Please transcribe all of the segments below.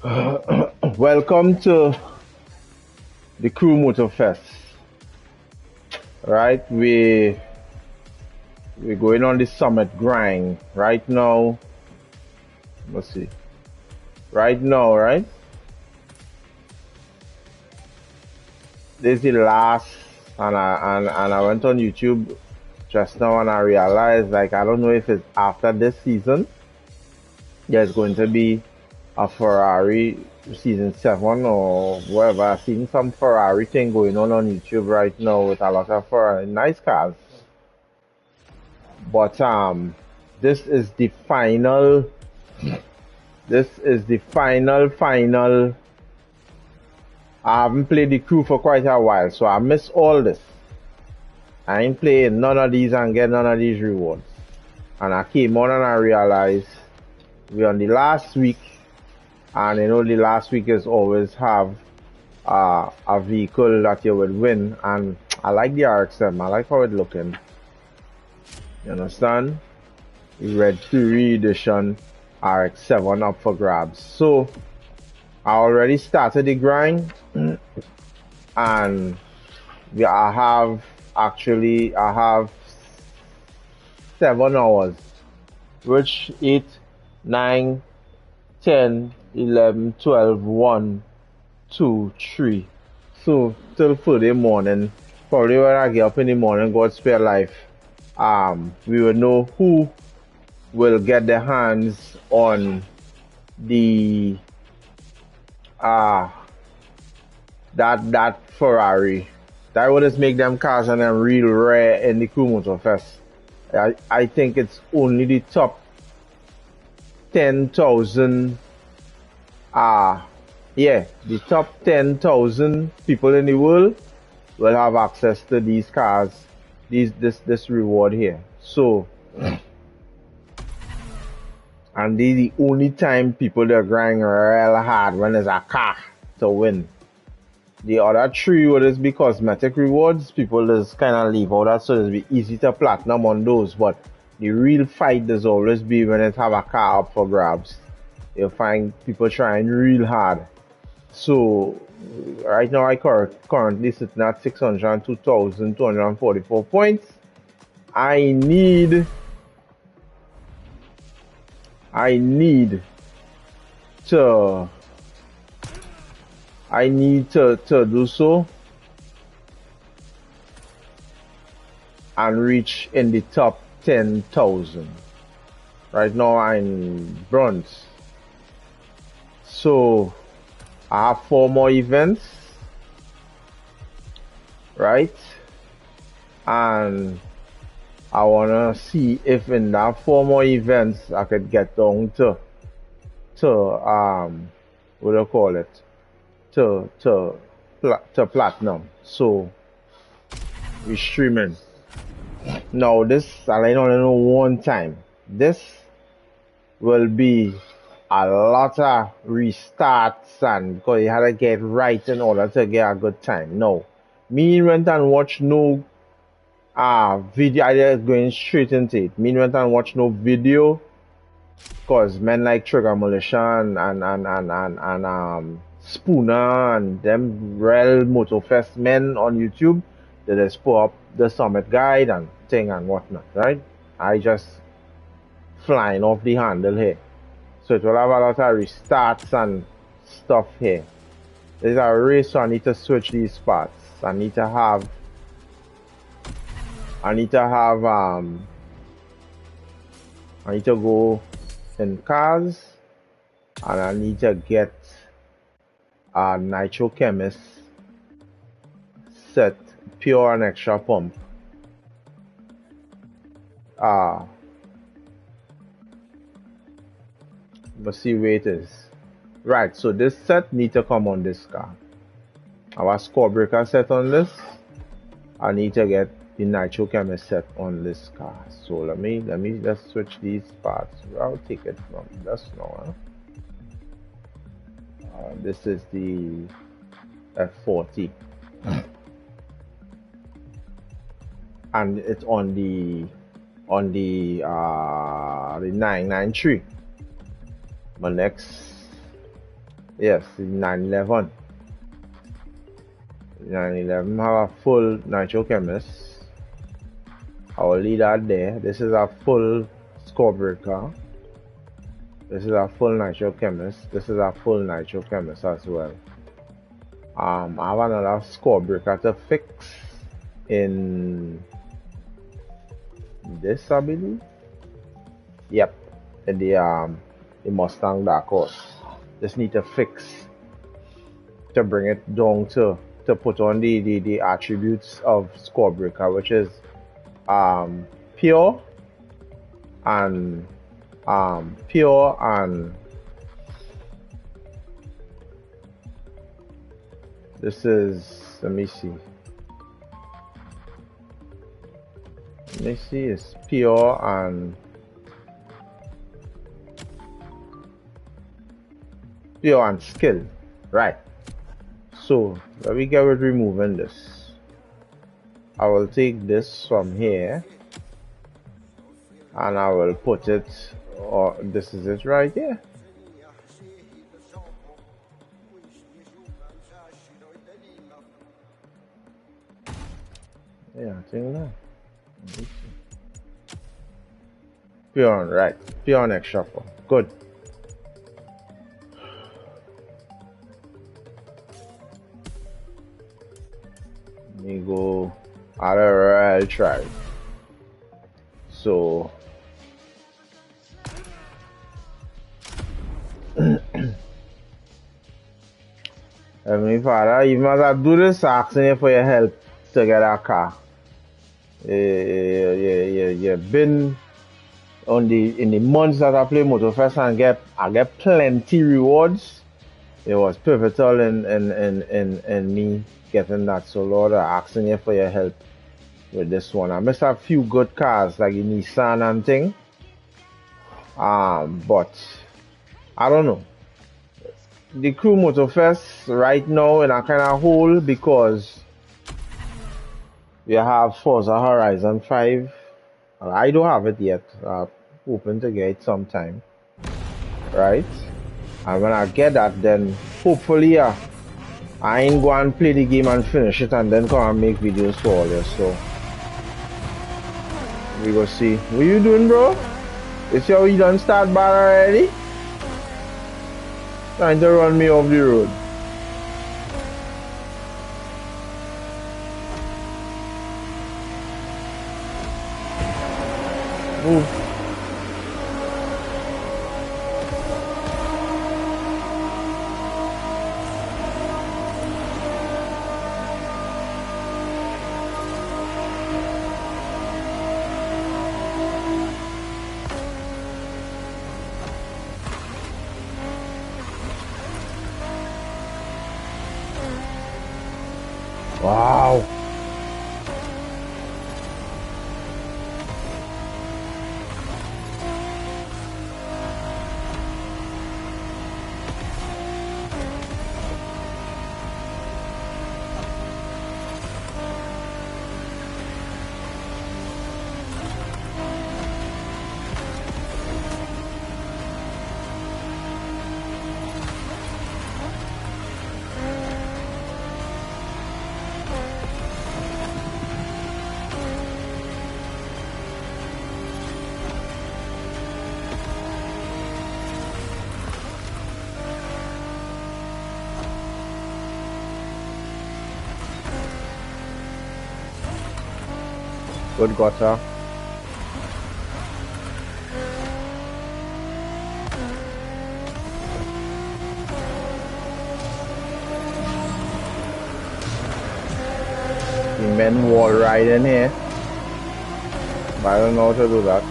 Welcome to the Crew Motofest. Right, we're going on the summit grind right now. Let's see. Right now, right? This is the last, and I went on YouTube just now and I realized like I don't know if it's after this season. There's going to be a Ferrari season 7 or whatever. I've seen some Ferrari thing going on YouTube right now with a lot of Ferrari nice cars. But this is the final. This is the final. I haven't played the crew for quite a while, so I miss all this. I ain't playing none of these and get none of these rewards. And I came on and I realized we're on the last week, and you know the last week is always have a vehicle that you would win, and I like the RX-7. I like how it's looking. You understand? The Red Fury Edition RX-7 up for grabs. So I already started the grind, and I have 7 hours, which 8, 9, 10, 11, 12, 1, 2, 3. So till Friday morning, probably when I get up in the morning, God spare life, we will know who will get their hands on the that Ferrari. That would just make them cars and them real rare in the Crew Motofest. I think it's only the top 10,000 the top 10,000 people in the world will have access to these cars, this reward here. So and this is the only time people are grinding real hard when there's a car to win. The other 3 would just be cosmetic rewards. People just kind of leave out that, so it'll be easy to platinum on those. But the real fight does always be when it have a car up for grabs. You'll find people trying real hard. So right now I currently sitting at 602,244 points. I need to do so and reach in the top 10,000. Right now I'm bronze. So I have 4 more events, right? And I wanna see if in that 4 more events I could get down to what do you call it? To platinum. So we streaming. Now this, I only know one time. This will be a lot of restarts, and because you had to get right in order to get a good time. No, me went and watched no video. I just going straight into it. Me went and watched no video, cause men like Trigger Militia and Spooner and them real Motofest men on YouTube, they just pull up the summit guide and thing and whatnot, right? I just flying off the handle here. So it will have a lot of restarts and stuff here. There's a race, so I need to switch these spots. I need to go in cars, and I need to get a Nitro Chemist set, pure and extra pump. Let's see where it is. Right, so this set need to come on this car. I have a score breaker set on this. I need to get the Nitro Chemist set on this car. So let me just switch these parts. I'll take it from this now. This is the F40, and it's on the 993. My next Yes, 911. 911 have a full nitrochemist. I will leave that there. This is a full score breaker. This is a full nitrochemist. This is a full nitrochemist as well. I have another score breaker to fix in this, I believe. Yep, in the Mustang Dark Horse. Just need to fix to bring it down to put on the attributes of score breaker, which is pure and this is, let me see, it's pure and skill, right? So let me get with removing this. I will take this from here and I will put it, or this is it right here. Yeah, I think that. Pure on, right? Pure on extra for good. Let me go out of Royal Tribe. So Heavenly Father, even as I do this, asking you for your help to get a car. You've been on in the months that I play Motofest and I get plenty rewards. It was pivotal in me getting that. So Lord, I'm asking you for your help with this one. I missed a few good cars like the Nissan and thing. But I don't know. The Crew Motofest right now in a kind of hole because you have Forza Horizon 5. I don't have it yet. Hoping to get it sometime. Right? And when I get that, then hopefully I ain't go and play the game and finish it and then come and make videos for all this. So we go see. What you doing, bro? Is your you done start bad already? Trying to run me off the road. Move. Wow. Good gutter. The men wall right in here. But I don't know how to do that.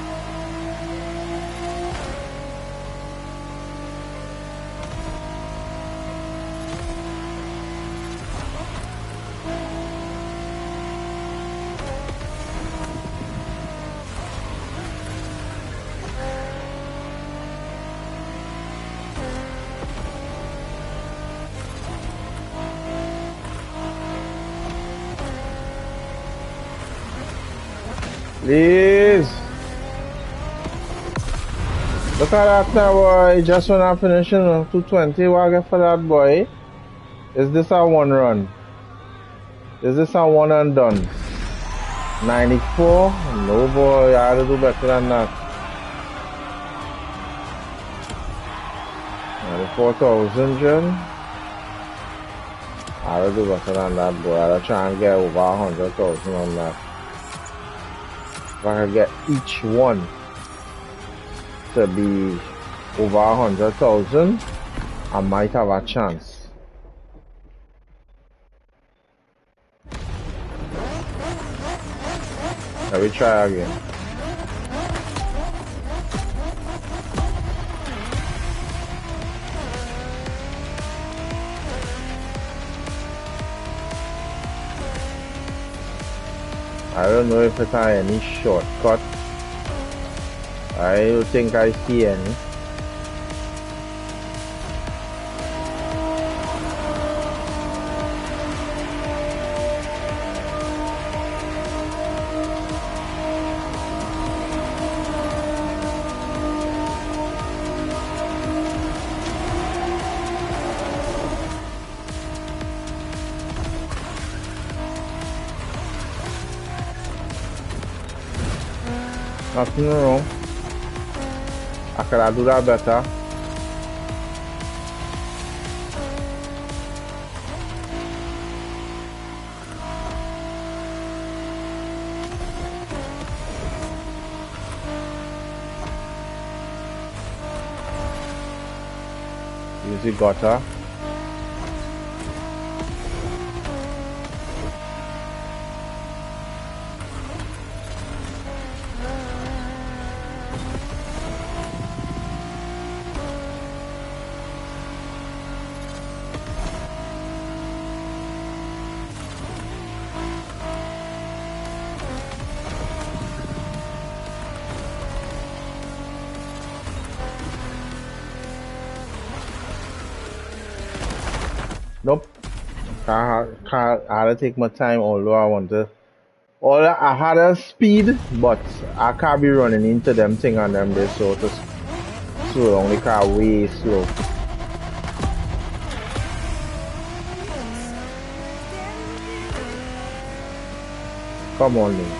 Please. Look at that now, boy. Just when I'm finishing 220, what I get for that, boy? Is this a one run? Is this a one and done? 94? No, boy. I had to do better than that. 94,000, John. I had to do better than that, boy. I had to try and get over 100,000 on that. If I could get each one to be over 100,000, I might have a chance. Let me try again. I don't know if it's any shortcut. I don't think I see any. Nothing wrong. I could do that better. Use the gutter. Nope. I had to take my time, although I want to. I had a speed, but I can't be running into them thing on them there, so to slow down the car way slow. Come on, Link.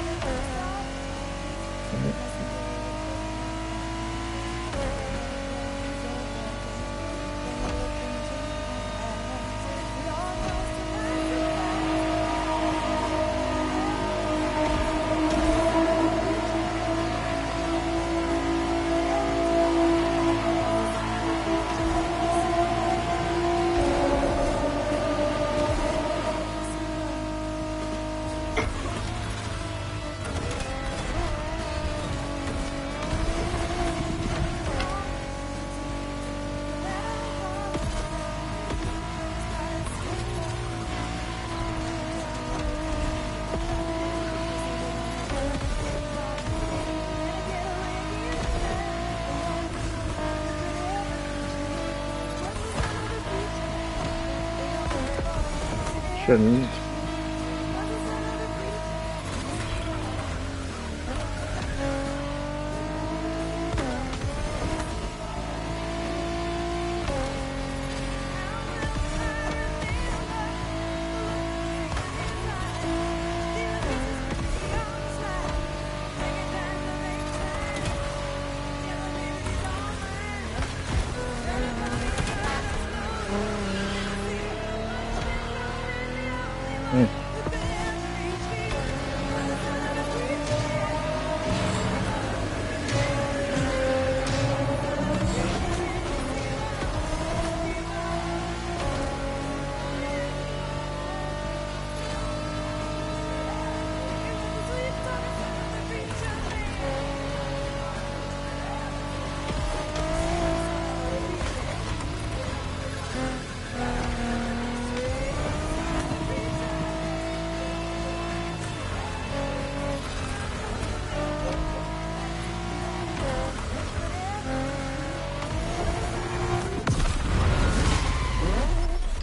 Shouldn't.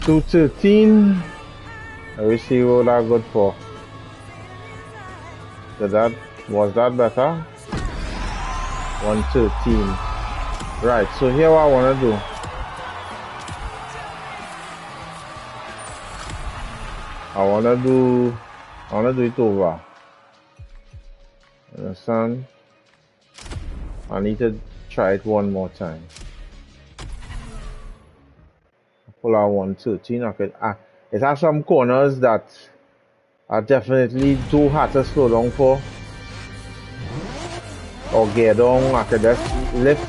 $213. Let me see what that good for. Was that better? 113. Right, so here what I wanna do. I wanna do it over. Understand? I need to try it one more time. Pull out 113. It has some corners that I definitely do have to slow down for. Or get down, I could just lift.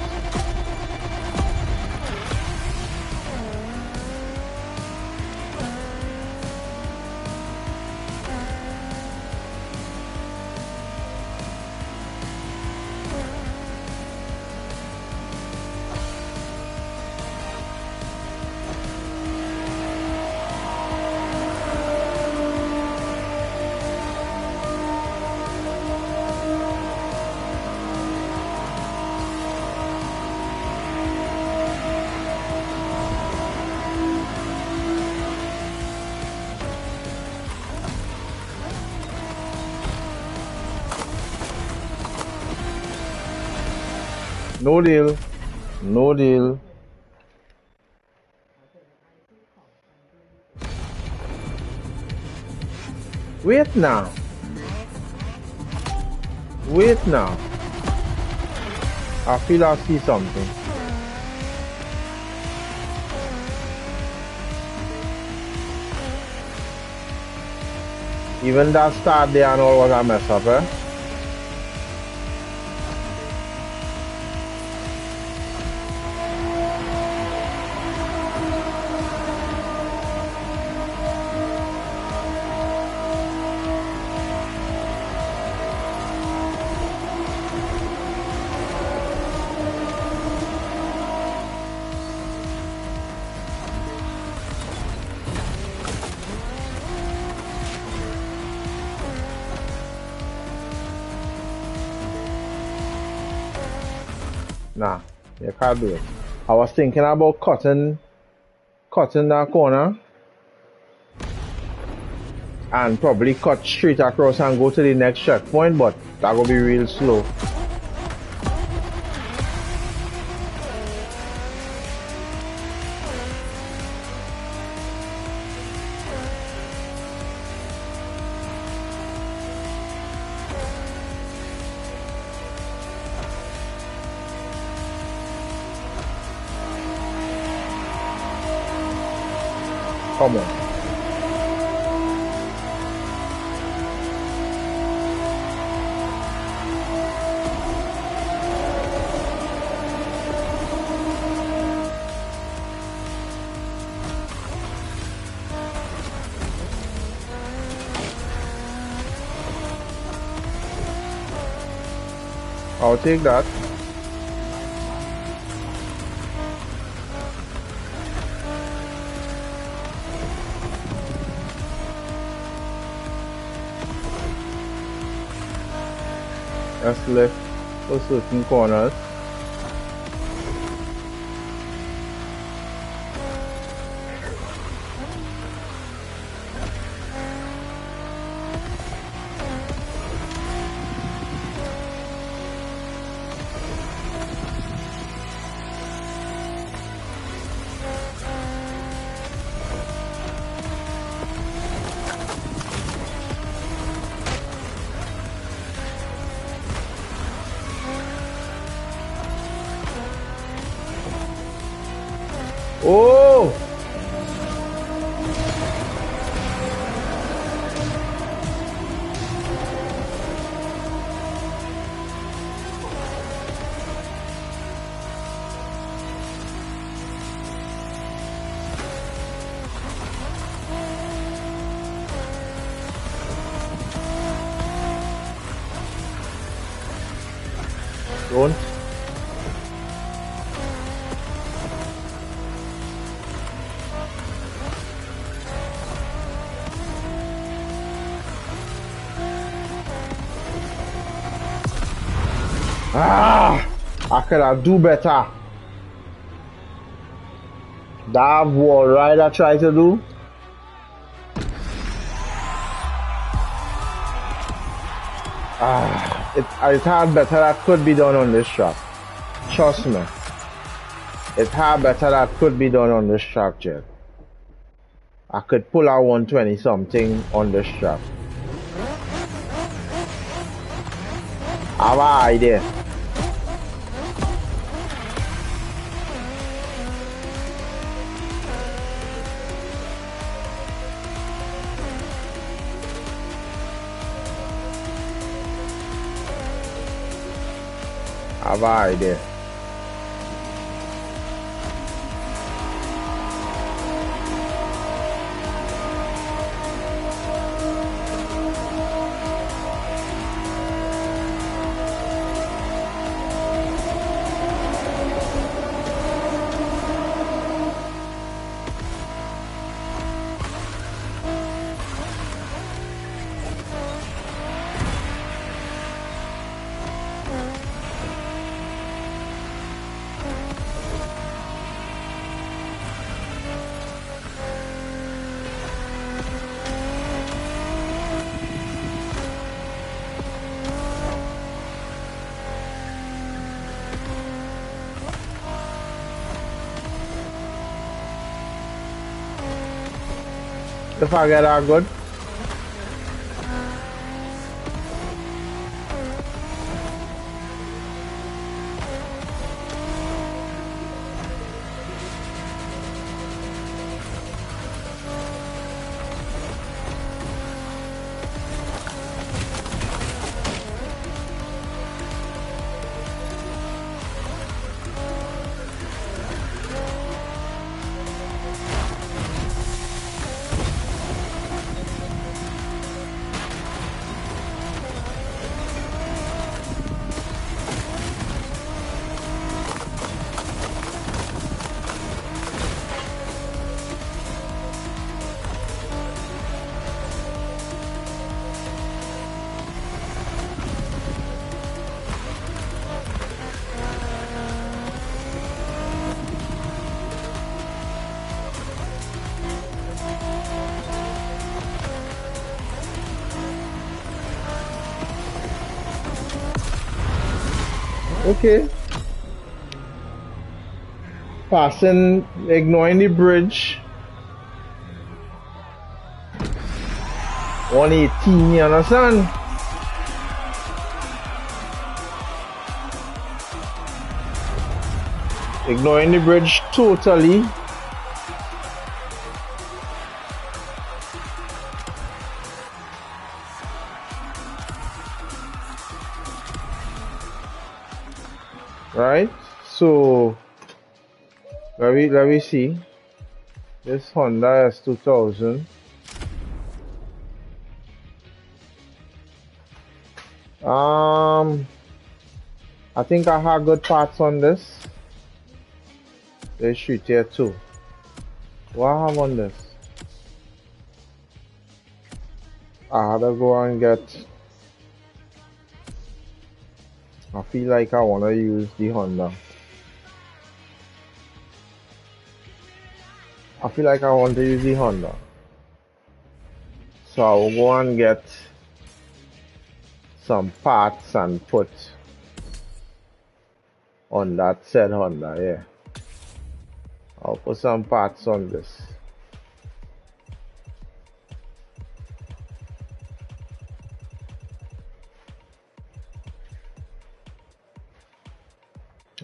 No deal. No deal. Wait now. Wait now. I feel I see something. Even that start there and all was a mess up, eh? Nah, you can't do it. I was thinking about cutting that corner and probably cut straight across and go to the next checkpoint, but that will be real slow. Come on. I'll take that. Let's lift for certain corners. Oh! Don't. Ah! I could have do better. That wall right I tried to do. It had better that could be done on this shot. Trust me. It's how better that could be done on this track, Jet. I could pull out 120 something on this track. I have an idea. I have an idea. If I get that good. Okay. Passing, ignoring the bridge. 118, you understand? Ignoring the bridge totally. Right? So let me see. This Honda S2000. I think I have good parts on this. Let's shoot here too. What I have on this? I had to go and get. I feel like I want to use the Honda. I feel like I want to use the Honda. So I will go and get some parts and put on that said Honda, yeah. I'll put some parts on this.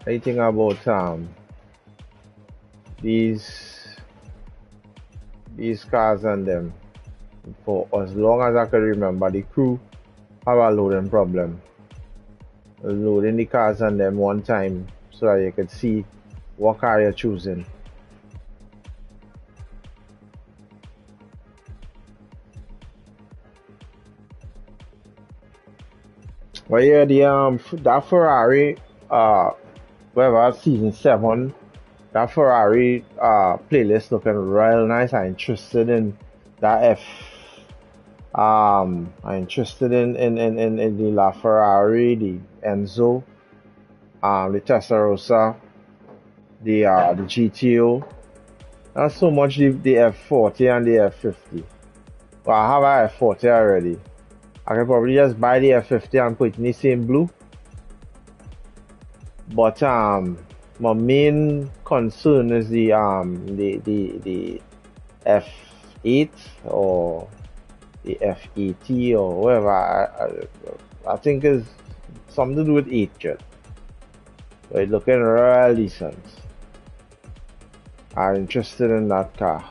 I think about these cars and them. For as long as I can remember, the crew have a loading problem. Loading the cars and them one time so that you could see what car you're choosing. Well, yeah, that Ferrari, whatever, season 7, that Ferrari playlist looking real nice. I'm interested in that I'm interested in the LaFerrari, the Enzo, the Testarossa, the GTO. Not so much the F40 and the F50. Well, I have a F40 already. I can probably just buy the F50 and put it in the same blue. But my main concern is the F8 or the FET or whatever. I think is something to do with 8 jet. But it's looking real decent. I'm interested in that car.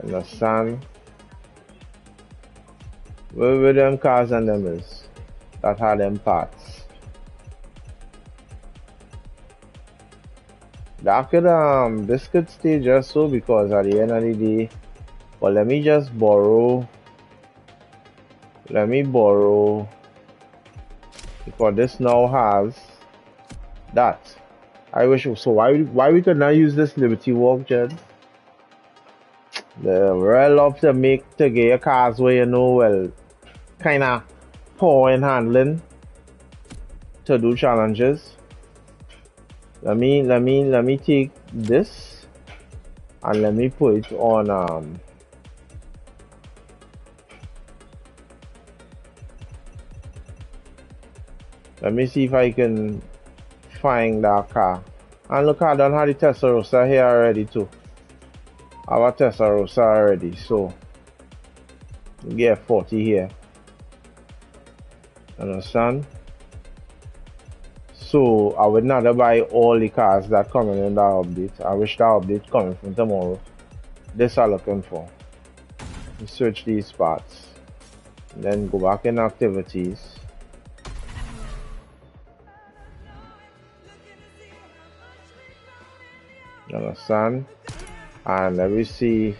Understand? Where them cars and them is that had them parts. That could this could stay just so because at the end of the day, but let me just borrow. Let me borrow because this now has that. I wish so. Why we could not use this Liberty Walk, Jed? The real love to get your cars where you know well, kinda poor in handling to do challenges. Let me take this and let me put it on let me see if I can find that car. And look, I done had the Testarossa here already too. I have a Testarossa already, so get 40 here. Understand? So I would not buy all the cars that coming in that update. I wish that update coming from tomorrow. This I'm looking for. Search these parts. Then go back in activities. You understand? And let me see.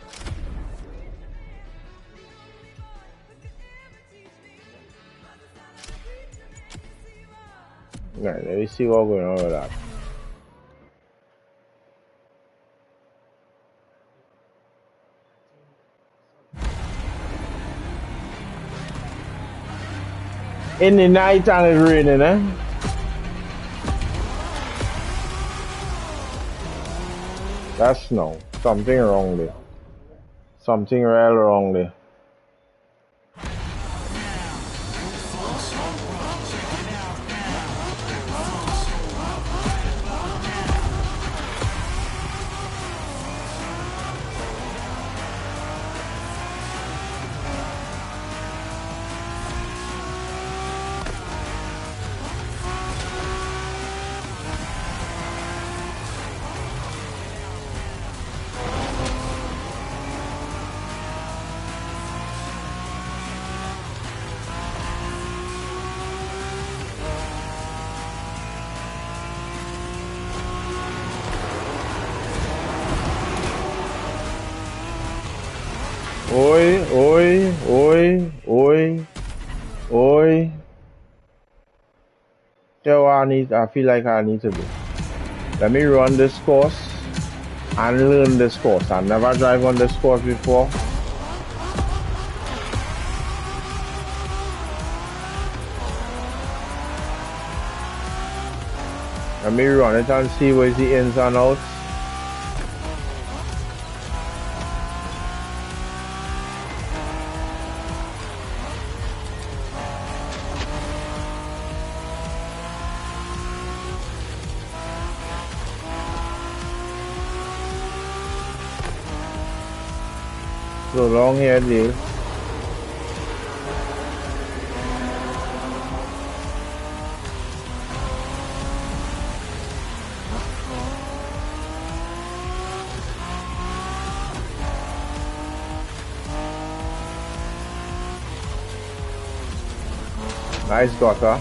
Right, let me see what's going on with that. In the night and it's raining, eh? That's no. Something wrong there. Something real wrong there. Oi. So I feel like I need to do. Let me run this course and learn this course. I never drive on this course before. Let me run it and see where's the ins and outs. So long here, Dave. Nice gutter.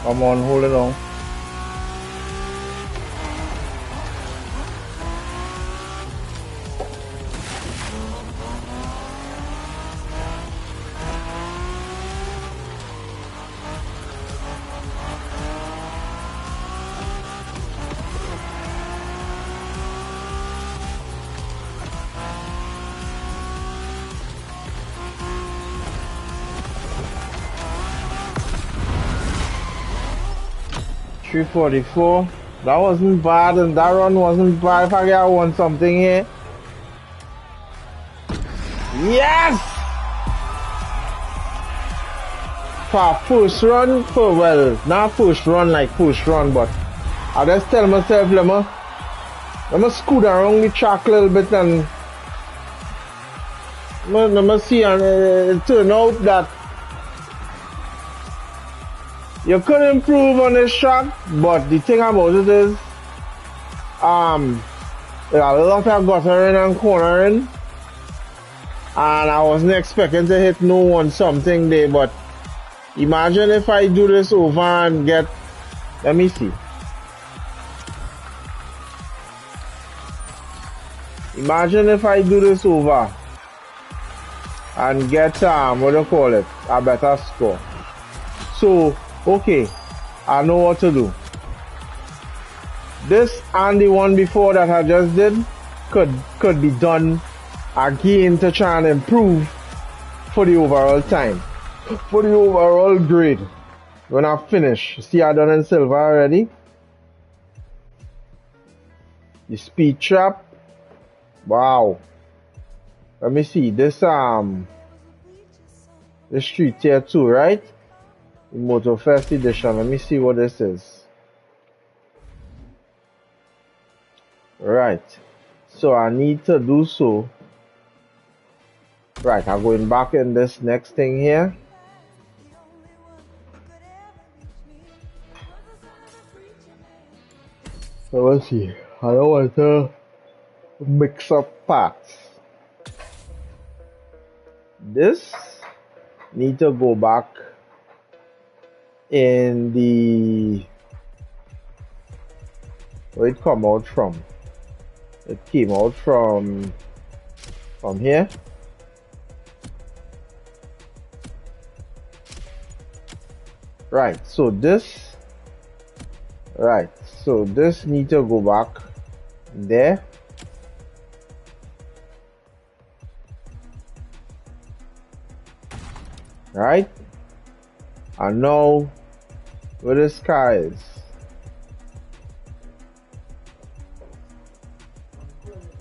Come on, hold it on. $344. That wasn't bad, and that run wasn't bad. If I won something here. Yes! For first run, well, not first run like first run, but I just tell myself, let me scoot around the track a little bit and let me see, and it turned out that you could improve on this track, but the thing about it is, there are a lot of guttering and cornering, and I wasn't expecting to hit no one something there, but imagine if I do this over and get, let me see. Imagine if I do this over and get, what do you call it, a better score. So, okay, I know what to do. This and the one before that I just did could be done again to try and improve for the overall time, for the overall grade. When I finish, see I done in silver already. The speed trap, wow. Let me see this street tier 2, right? The Motofest edition. Let me see what this is. Right, so I need to do so. Right, I'm going back in this next thing here. So let's see. I don't want to mix up parts. This need to go back in the where it come out from. It came out from here. Right, so this need to go back there. Right, and now where this car is,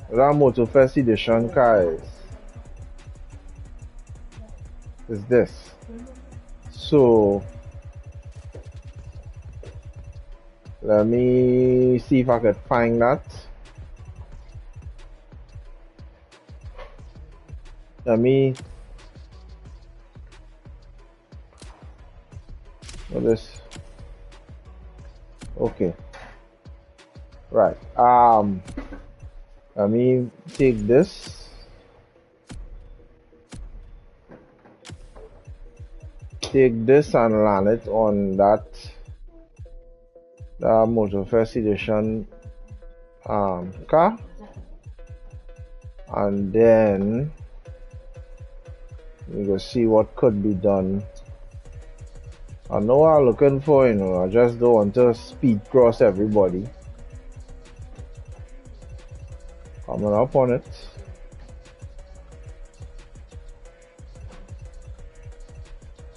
that Motofest edition car is this. So let me see if I could find that. Let me this. Okay, right, let me take this, and land it on that Motofest edition car, and then we go see what could be done. I know what I'm looking for, you know, I just don't want to speed cross everybody. Coming up on it.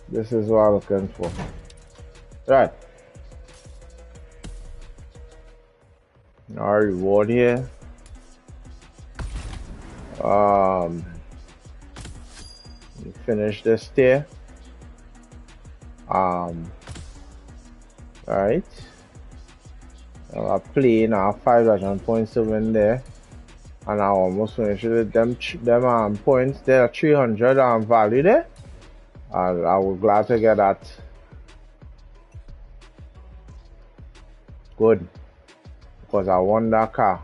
This is what I'm looking for. Right. Our reward here. Finish this tier. Right. I'm playing our 5 points to win there, and I almost finished it. Them points there, 300 value there. And I was glad to get that. Good, because I won that car.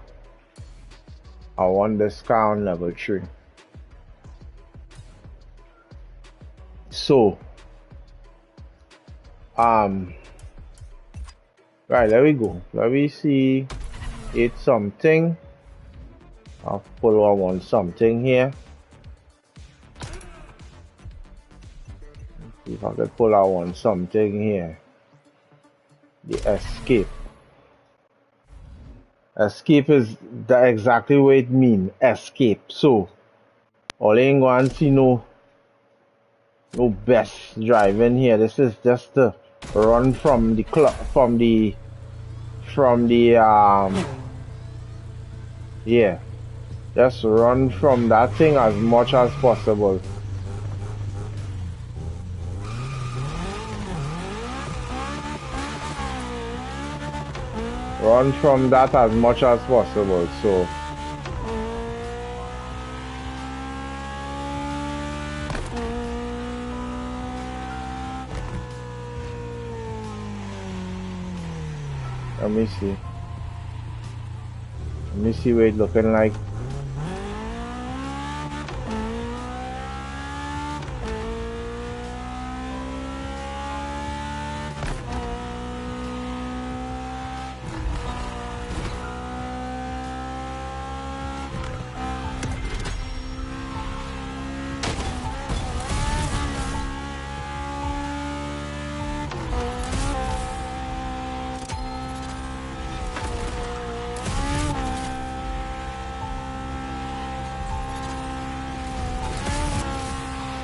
I won this car on level 3. So Right, there we go. Let me see. It's something. I'll pull on something here. See if I can pull out on something here. The escape. Escape is the exactly what it means. Escape. So all ain't going to see no best driving here. This is just to run from the yeah. Just run from that thing as much as possible. Run from that as much as possible. So let me see. Let me see what it's looking like.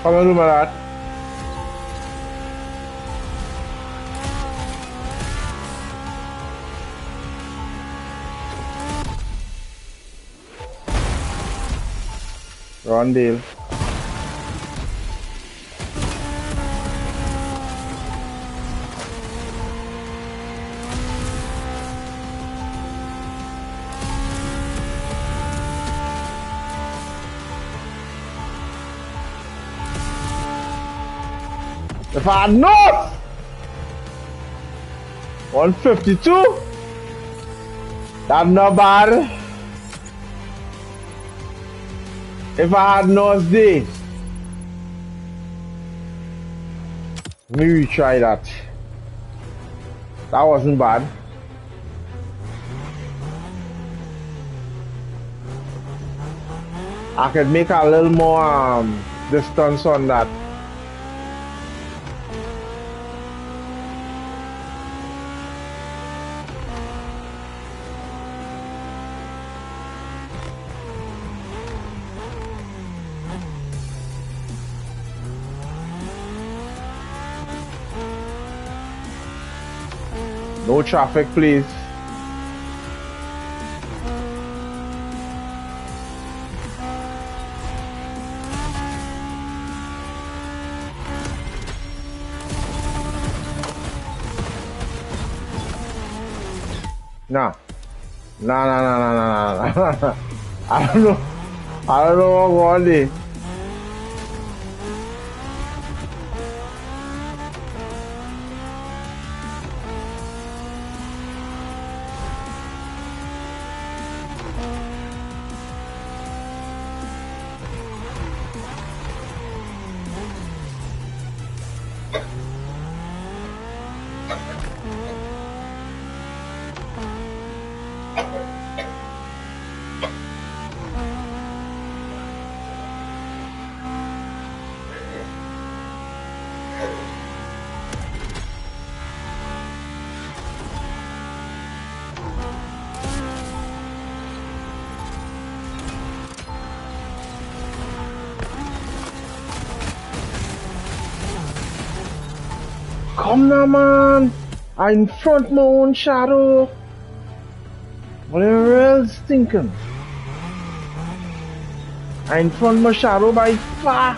Come on, my lad. Run, deal. If I had not 152, that's not bad. If I had no day, let me retry that. That wasn't bad. I could make a little more distance on that. No traffic, please. Nah. Nah. I don't know. I don't know what going on. Come now, man. I'm in front my own shadow. What the hell's thinking? I'm in front my shadow by far.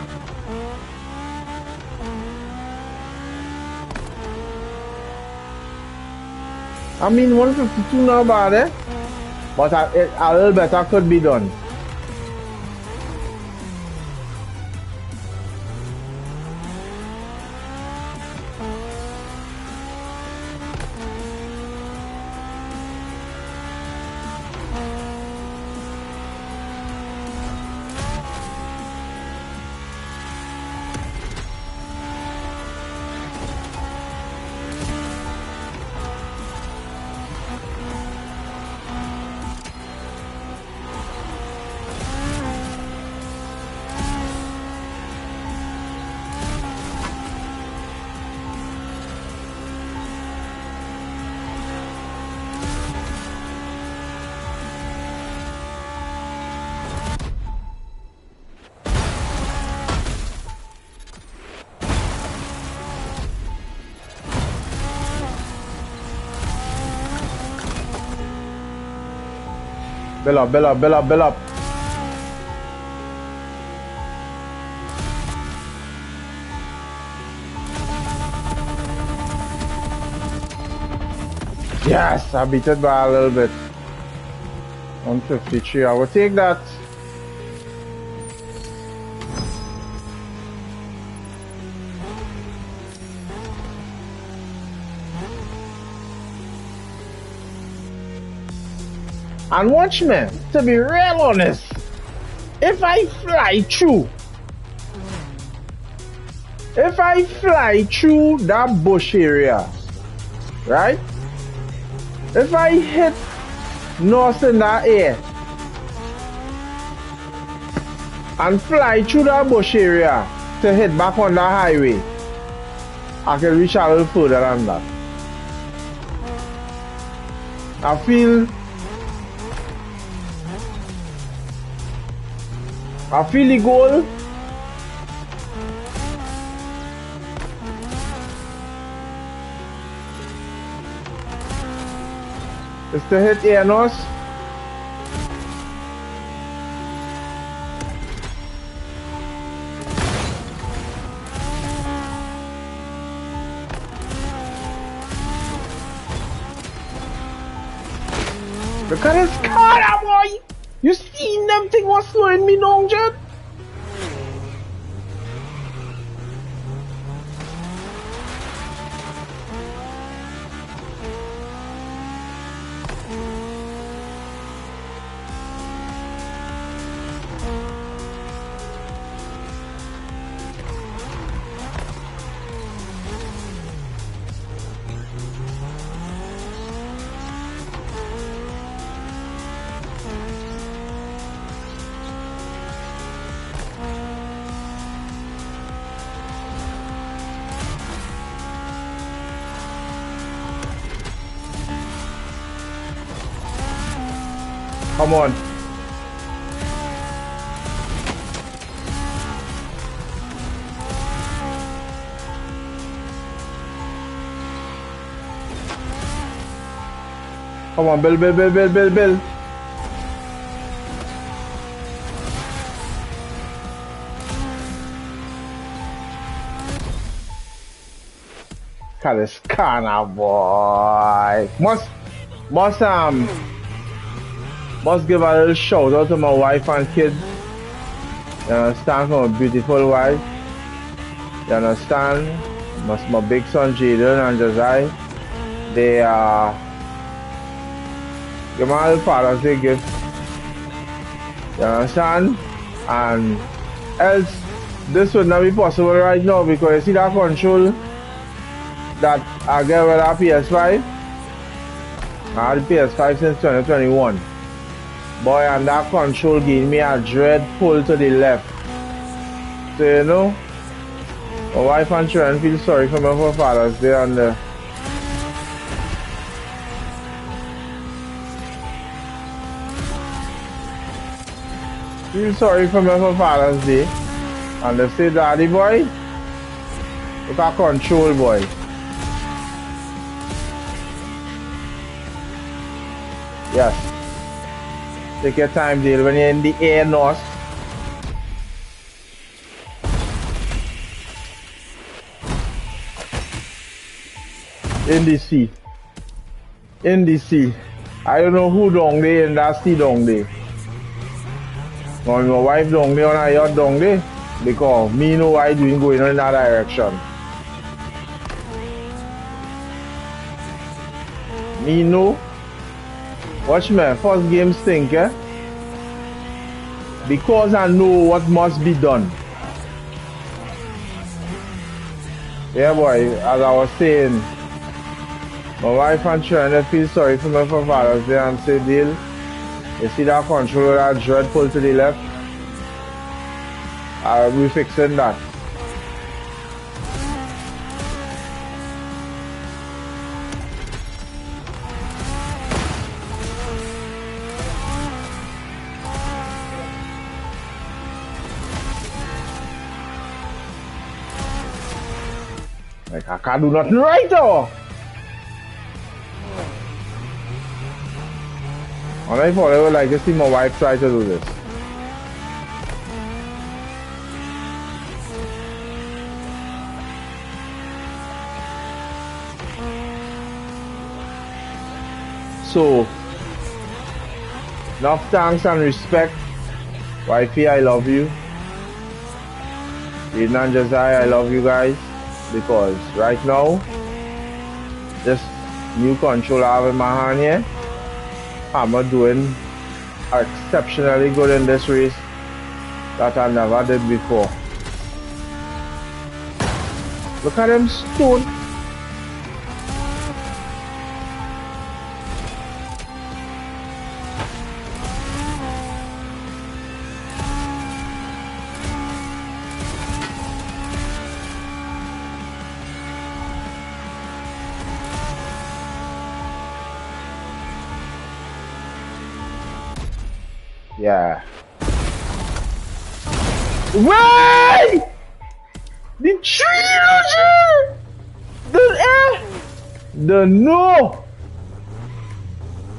I mean, 152 not bad, eh? But a little better could be done. Build up, build up, build up, build up. Yes, I beat it by a little bit. 153, I will take that. And watch me, to be real honest, if I fly through that bush area, right? If I hit north in that air and fly through that bush area to hit back on that highway, I can reach a little further than that. I feel the goal. Is to hit Enos. Look at this car, boy! You seen them thing was slowing me down, Jet? Come on. Come on, Bill. Got this corner, boy. Must give a little shout out to my wife and kids. You understand? My beautiful wife. You understand? My big son Jaden and Josiah. They give my little Father's Day gift. You understand? And else this would not be possible right now because you see that control that I get with our PS5. I had the PS5 since 2021. Boy, and that control gave me a dread pull to the left. So you know, my wife and children feel sorry for me for Father's Day and feel sorry for me for Father's Day. And they say, Daddy boy, look at control, boy. Yes. Take your time, Dale, when you're in the air north. In the sea. In the sea. I don't know who down there in that sea down there. Now, my wife down there on a yacht down there. Because me know what I doing going in that direction. Me know. Watch me, first game stink, eh? Because I know what must be done. Yeah, boy, as I was saying, my wife and children feel sorry for me for Father's Day and say, Dale, you see that controller, that dread pull to the left? I'll be fixing that. Like, I can't do nothing right though. And I thought I would like to see my wife try to do this. So, enough thanks and respect. Wifey, I love you. Aiden and Josiah, I love you guys. Because right now, this new controller I have in my hand here, I'm doing exceptionally good in this race that I never did before. Look at them stone. Yeah. Wait! The tree! The no!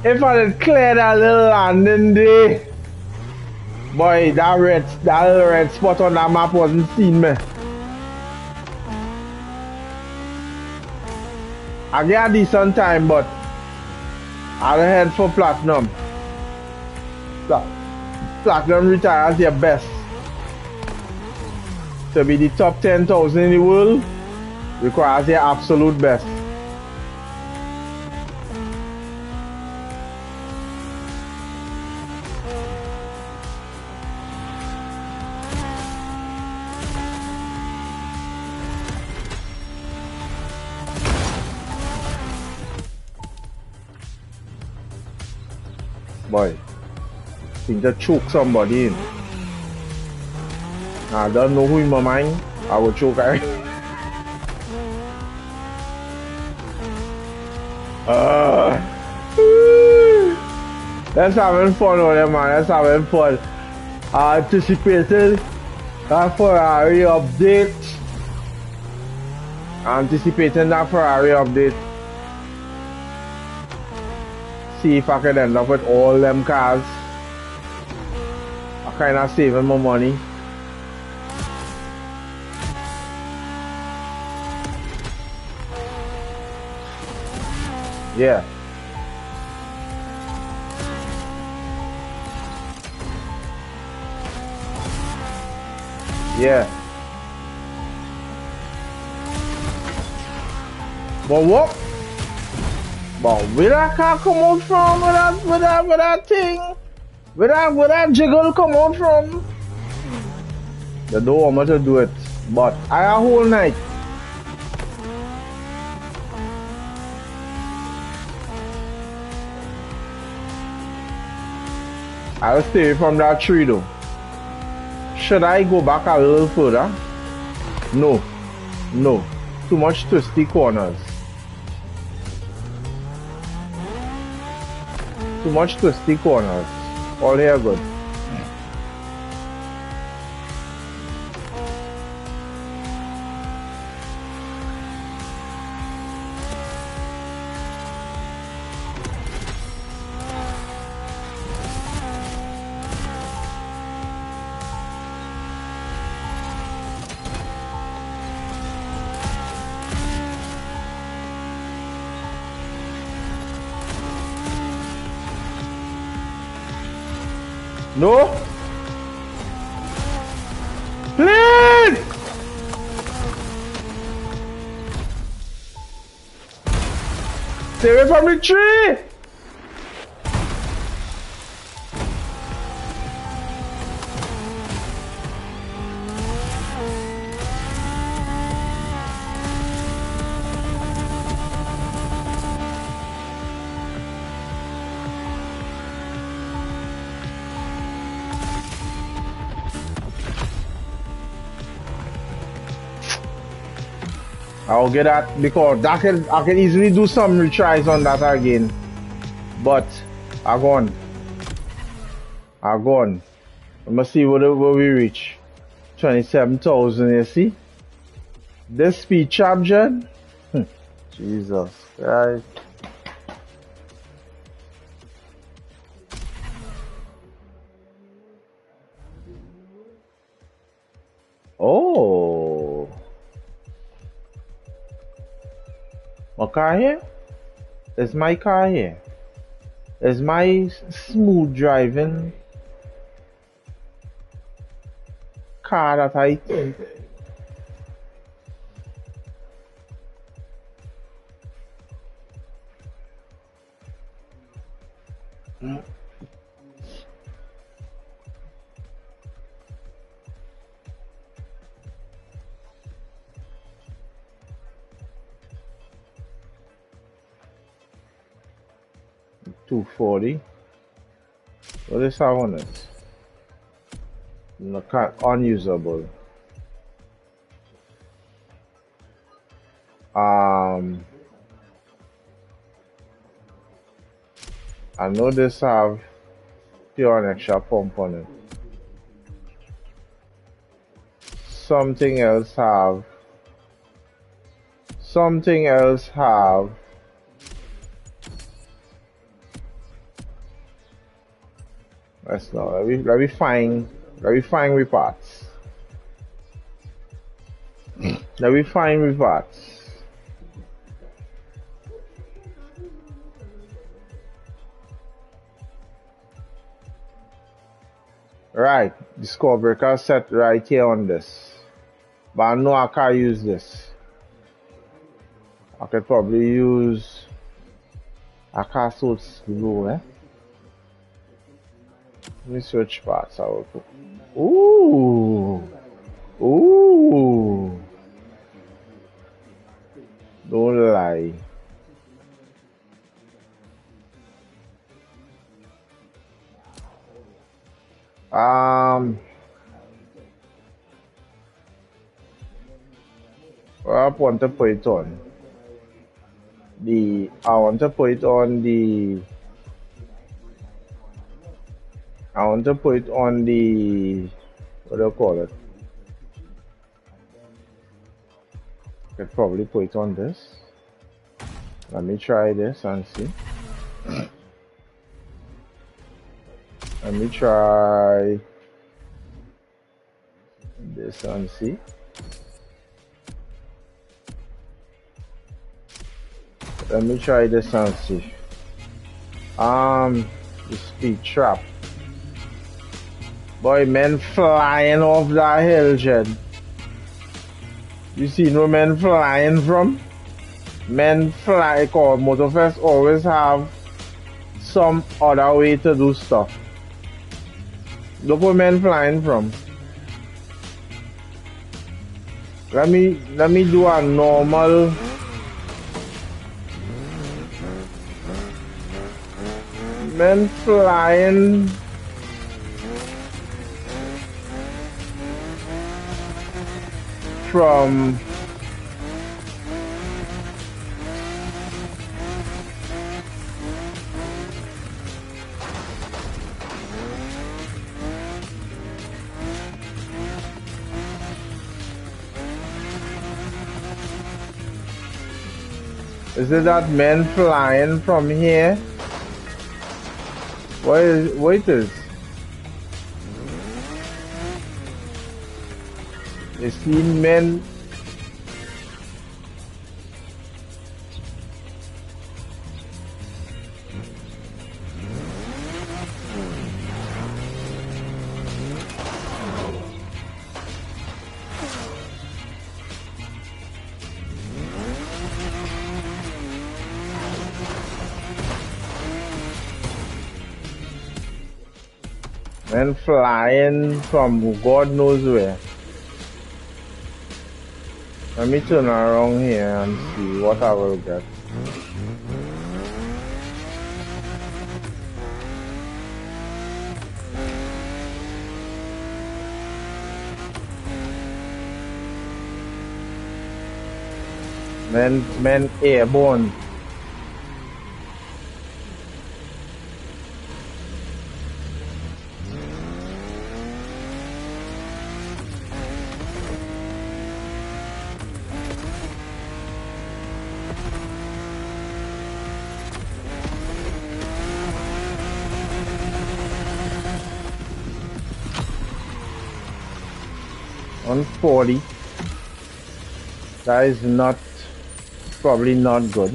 If I did clear that little landing there, boy, that little red spot on that map wasn't seen me. I get a decent time, but I'll head for platinum. Platinum retires your best. To be the top 10,000 in the world requires your absolute best. Boy, think to choke somebody in. I don't know who in my mind, I will choke her. Let's having fun on them, man. Let's having fun. Anticipating that Ferrari update. Anticipating that Ferrari update. See if I can end up with all them cars. I kinda saving my money. Yeah. Yeah. But what? But where that car come out from? Where that thing? Where that jiggle come out from? They don't want me to do it. But I a whole night. I'll stay away from that tree though. Should I go back a little further? No. No. Too much twisty corners. Too much twisty corners. All here good. No? Please! Stay away from the tree! I'll get that because I can easily do some retries on that again. But I'm gone. Let me see where we reach. 27,000, you see? This speed trap, Jen? Jesus Christ. My car here? Is my car here? Is my smooth driving car that I think? $240. What is that on it? No, unusable. I know this have pure and extra pump on it. Something else have. Let's know. Let me find with parts. Let me find with parts. Right, the score breaker set right here on this. But I know I can't use this. I could probably use a car so slow, eh? Let me switch parts. I will put. Ooh. Don't lie. Well, I want to put it on the. I want to put it on the. What do you call it? I could probably put it on this. Let me try this and see. Let me try this and see. Let me try this and see. The speed trap. Boy, men flying off that hill, Jed. You see no men flying from? Men fly, called Motofest always have some other way to do stuff. Look where men flying from. Let me do a normal. Men flying from is it that men flying from here? What it is? You see men flying from God knows where. Let me turn around here and see what I will get. Men airborne. On 40. That is not probably not good.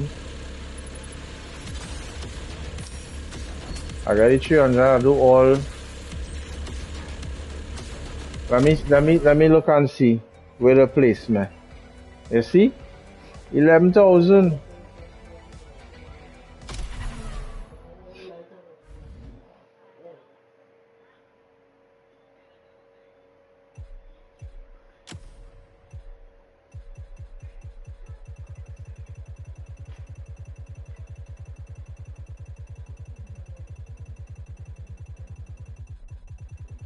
I got it 300. I do all. Let me look and see where the placement. You see, 11,000.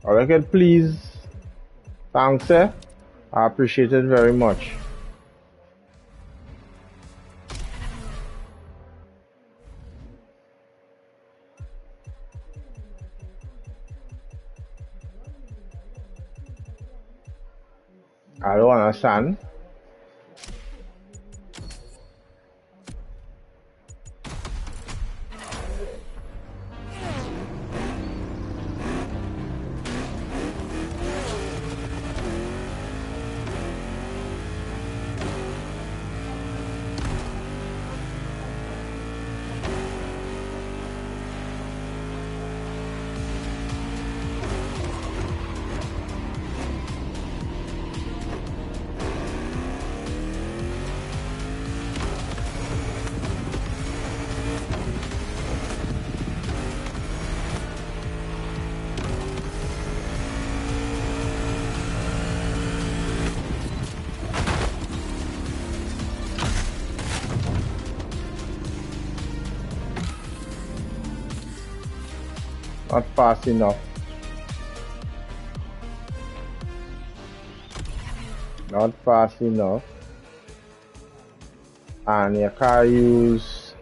All I can please. Thanks, sir. I appreciate it very much. I don't understand. Not fast enough. Not fast enough. And you can't use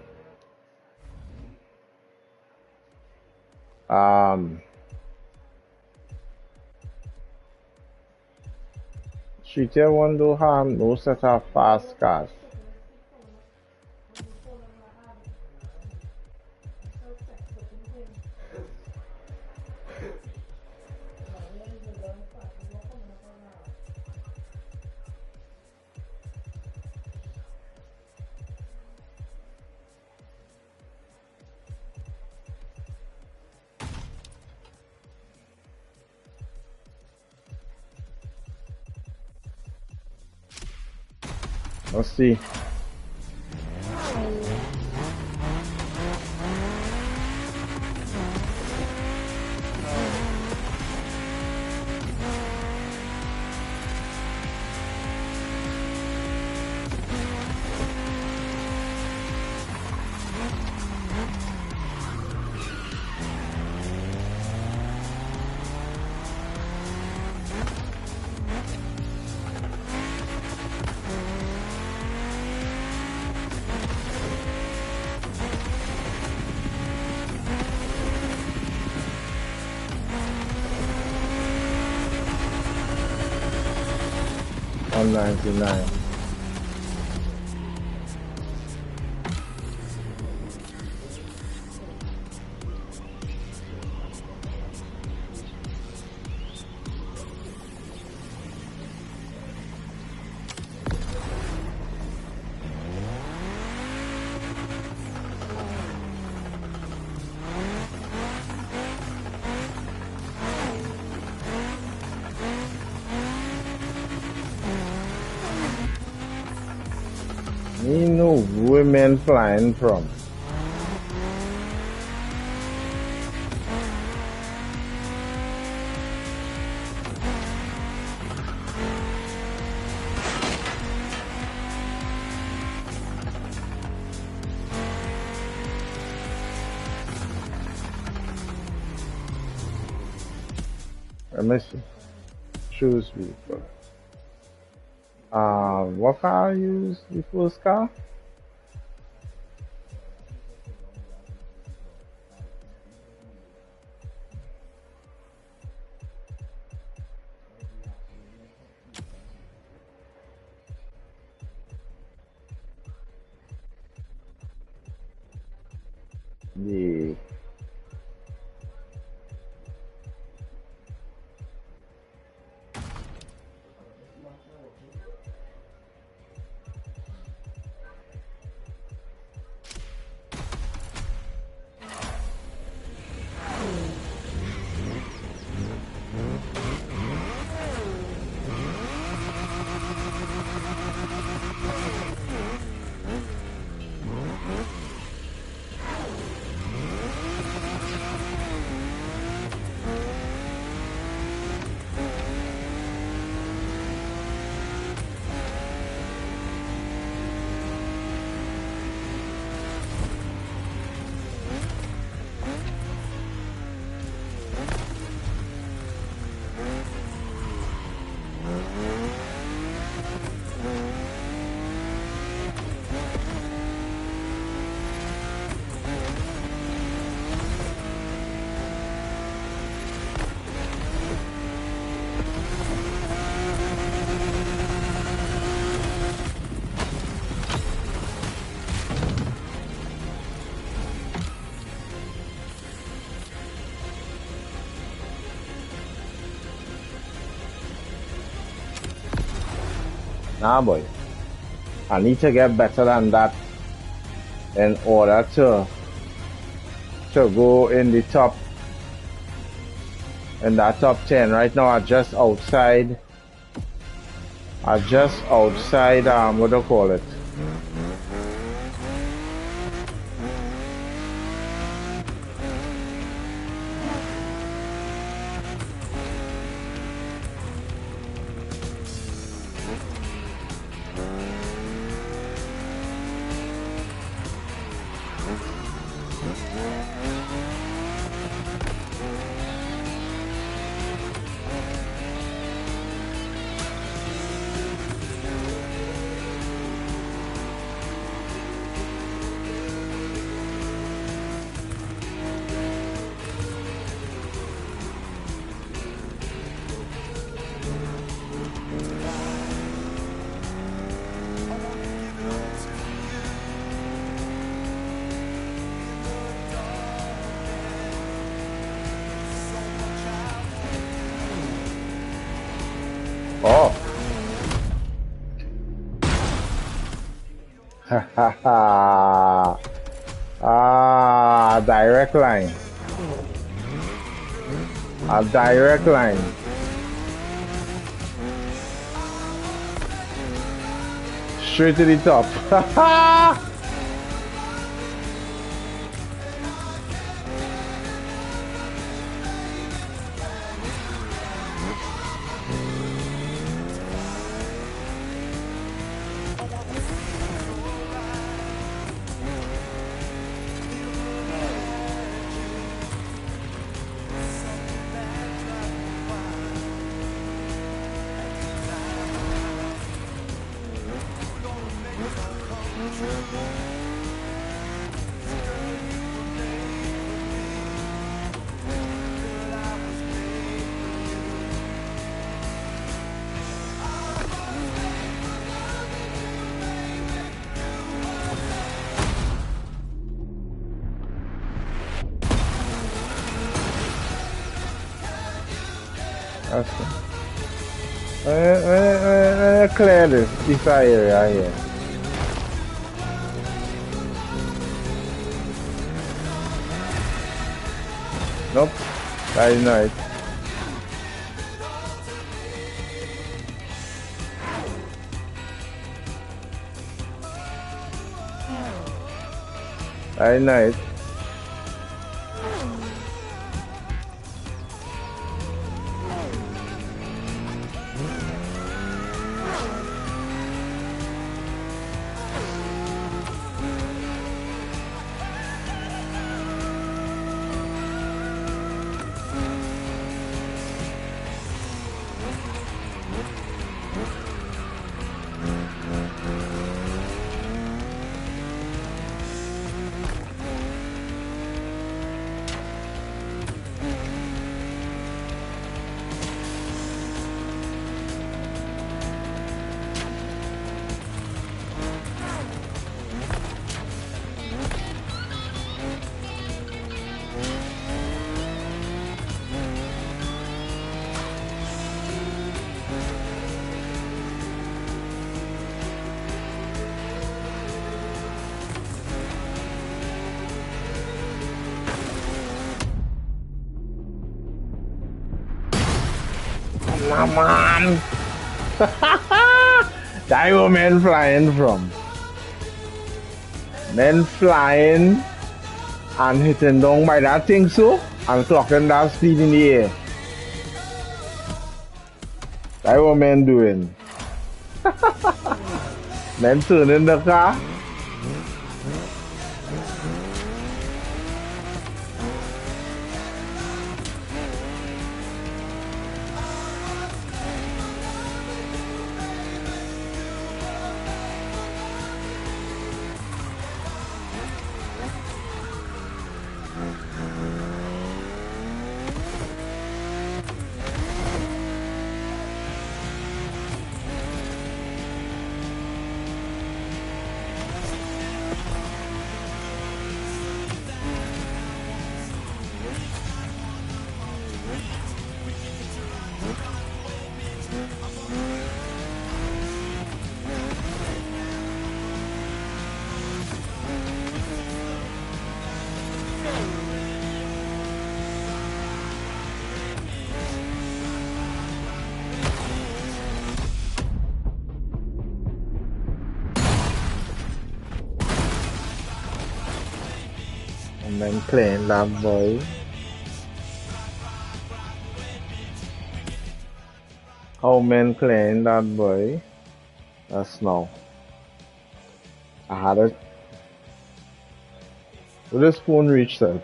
Cheater one do have no set of fast cars. Let's see. $199. Me know women flying from. Let me see. Choose vehicle. What car I use the first car? The Nah, boy. I need to get better than that in order to go in the top in that top 10. Right now, I just outside. What do you call it? Oh. Ha ha ha. Ah, direct line. A direct line. Straight to the top. Ha ha! That's good. Clear this area here. Nope. That is nice. That is nice. Come on! That where men flying from. Men flying and hitting down by that thing so and clocking that speed in the air. That's what men doing. Men turning the car. men playing that boy. How men playing that boy? That's now. I had it. Will this phone reach self?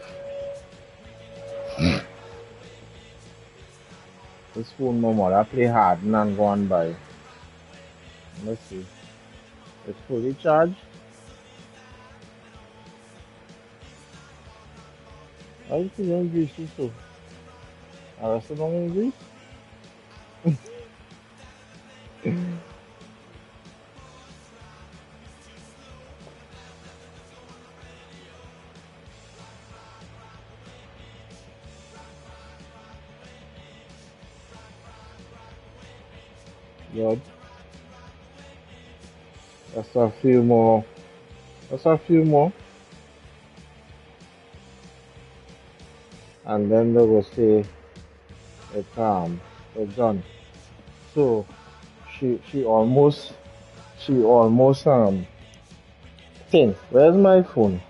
This phone no more. I play hard and go on by. Let's see. It's fully charged. I think it's on grease so. I rest it on grease. Good. That's a few more. That's a few more. And then they will say it's done. So she almost think, where's my phone?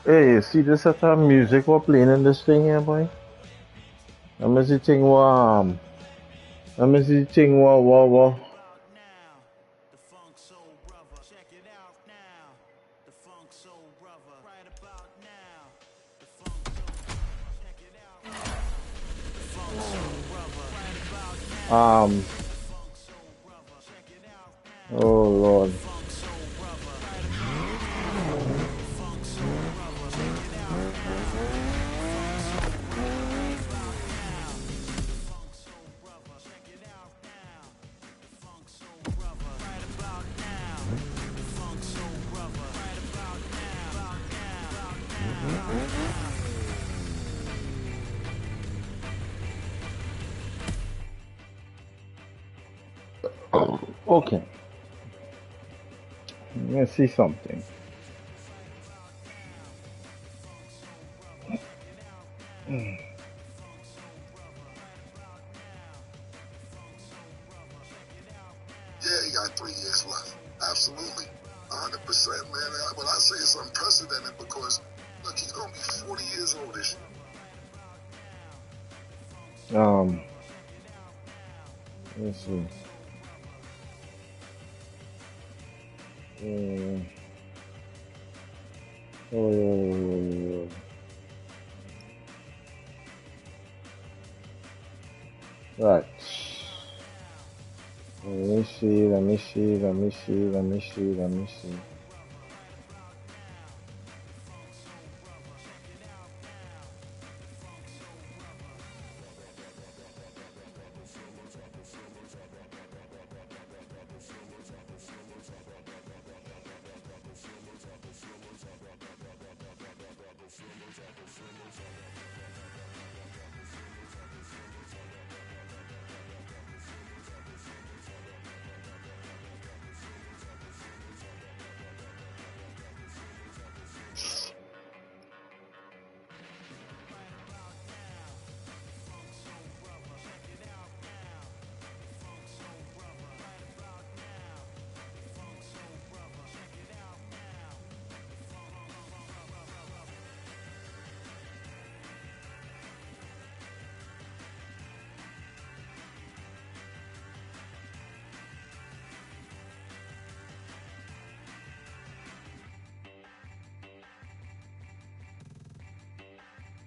Hey, you see this set of music we're playing in this thing here, boy? Let me see thing let me see thing what um oh Lord. Okay, let me see something. Yeah, he got 3 years left. Absolutely. 100%, man. When I say it's unprecedented because, look, he's going to be 40 years old this year. Let's see. Oh, right. Let me see.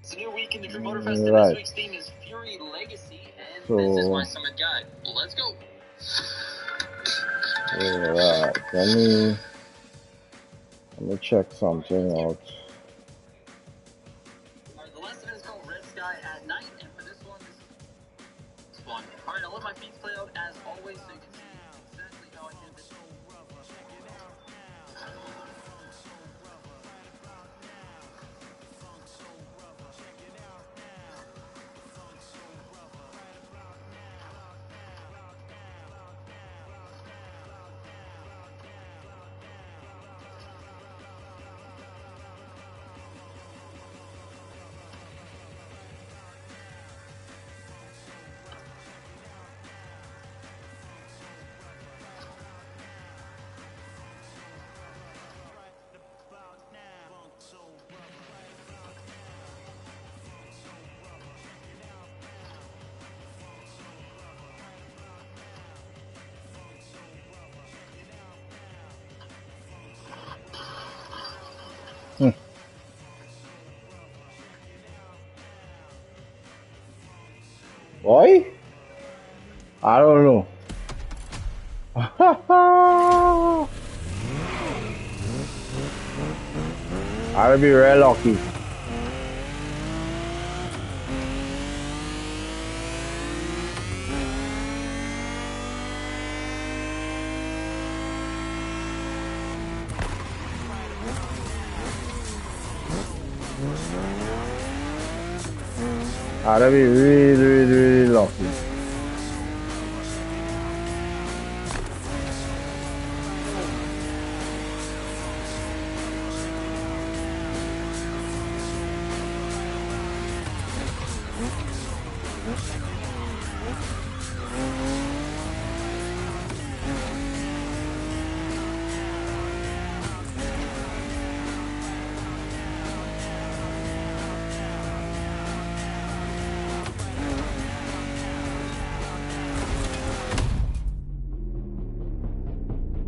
It's a new week in the Crew Motofest, and this week's theme is Fury Legacy, and this is my summit guide. Let's go! Alright, let me check something out. Alright, the last event is called Red Sky at Night, and for this one, this is fun. Alright, I'll let my feet play out as always so you can see exactly how I did this. Hmm. Boy? I don't know. I'll be real lucky. I'll be really, really, really lucky.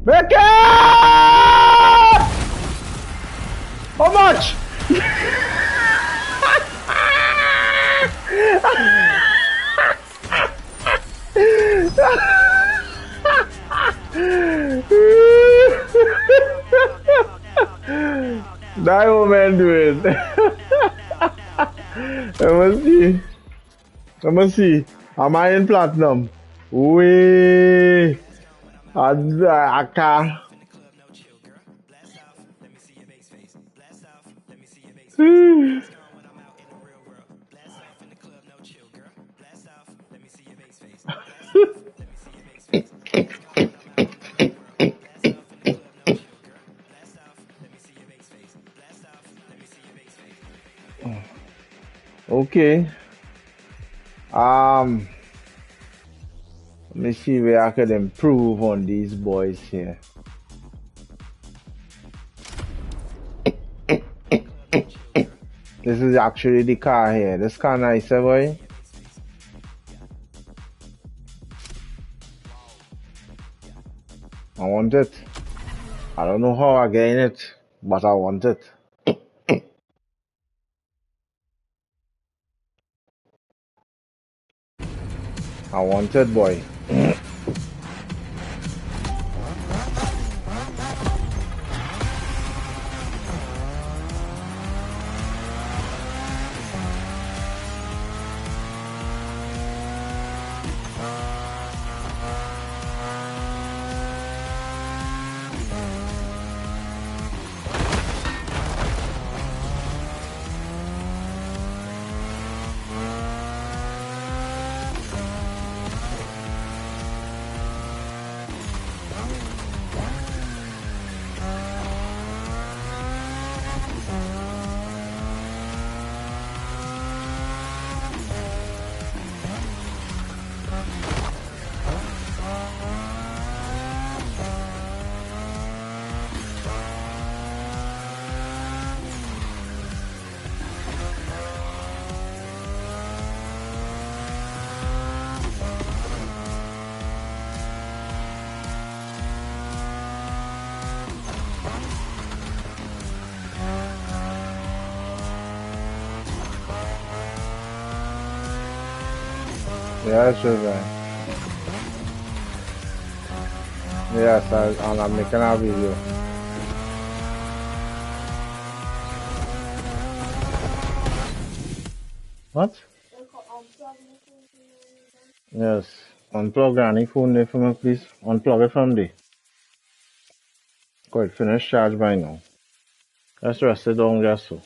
Make it! How much? That woman do it. Let me see. Let me see. Am I in platinum? Way. I can't. Okay. Let me see where I could improve on these boys here. This is actually the car here. This car nice, boy. I want it. I don't know how I gain it, but I want it. I want it, boy. Yeah, sure, man. Yes, I'm making a video. What? Yes. Unplug Granny phone there for me, please. Unplug it from there. Quite finished charge by now. Just rest it down just so.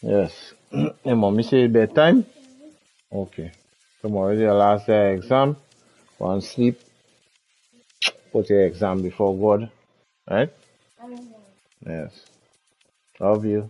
Yes. Your mommy say bedtime? Okay. Tomorrow is your last day exam. Go and sleep. Put your exam before God. Right? Yes. Love you.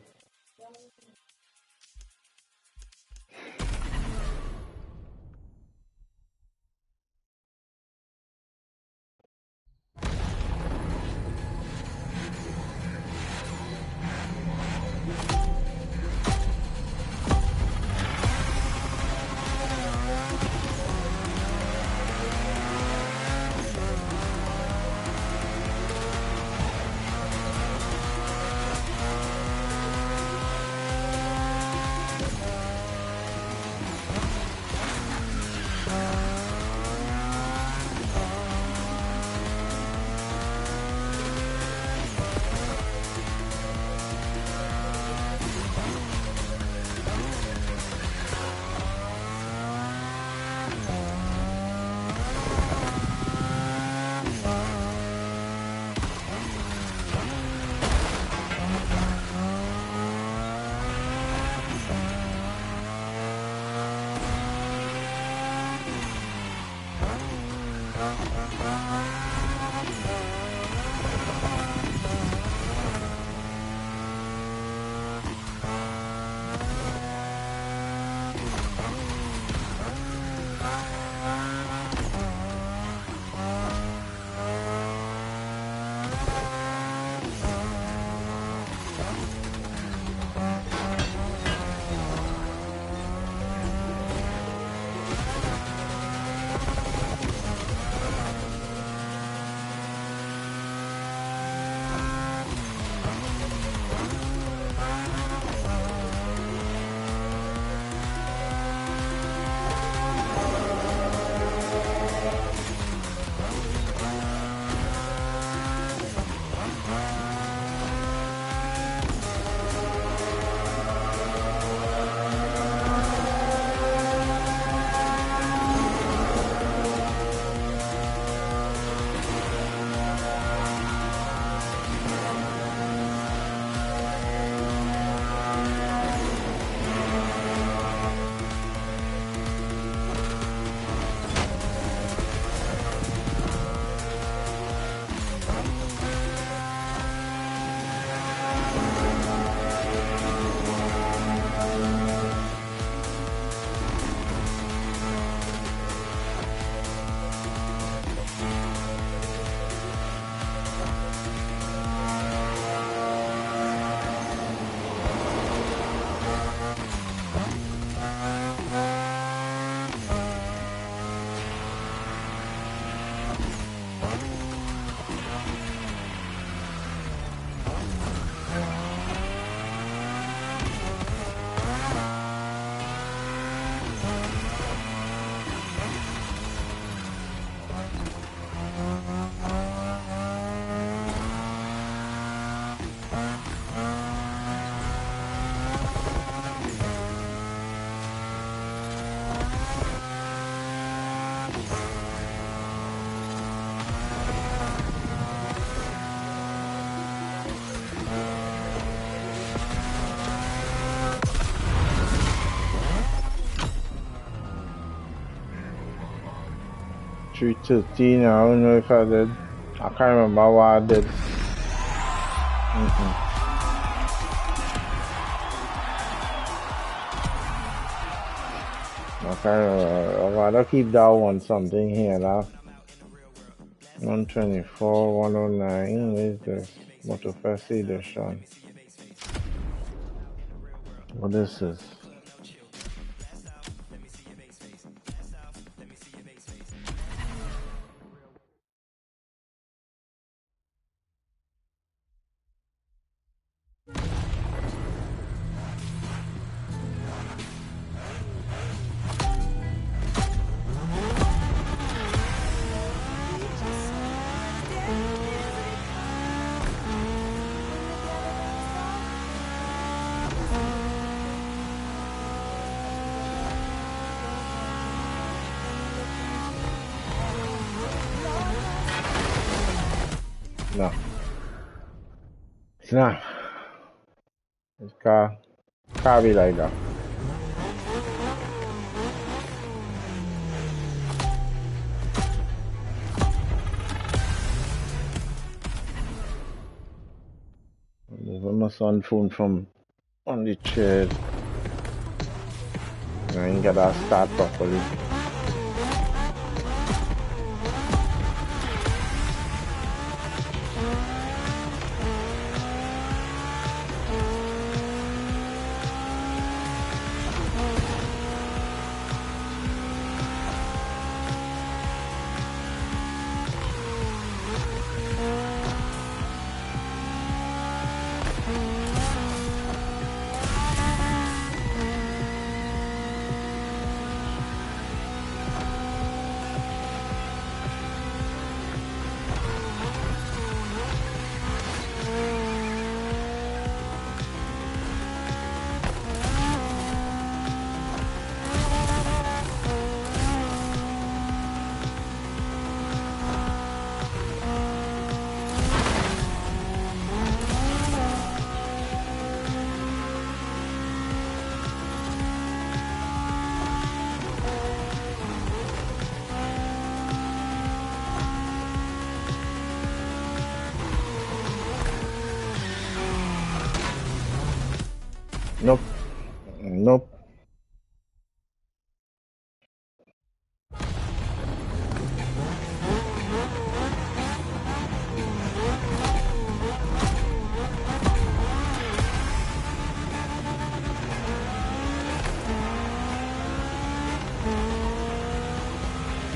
313, I don't know if I did. I can't remember what I did. I can't remember. I'd rather keep that one something here now. 124, 109, where's this? Motofest edition. What is this? No. It's not. It's can't be like that. There's my son phone from on the chair. I ain't got that start properly. Nope. Nope.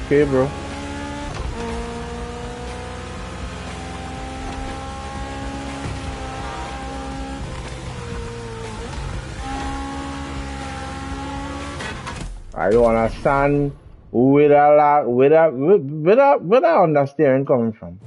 Okay, bro. I don't understand where that understanding coming from.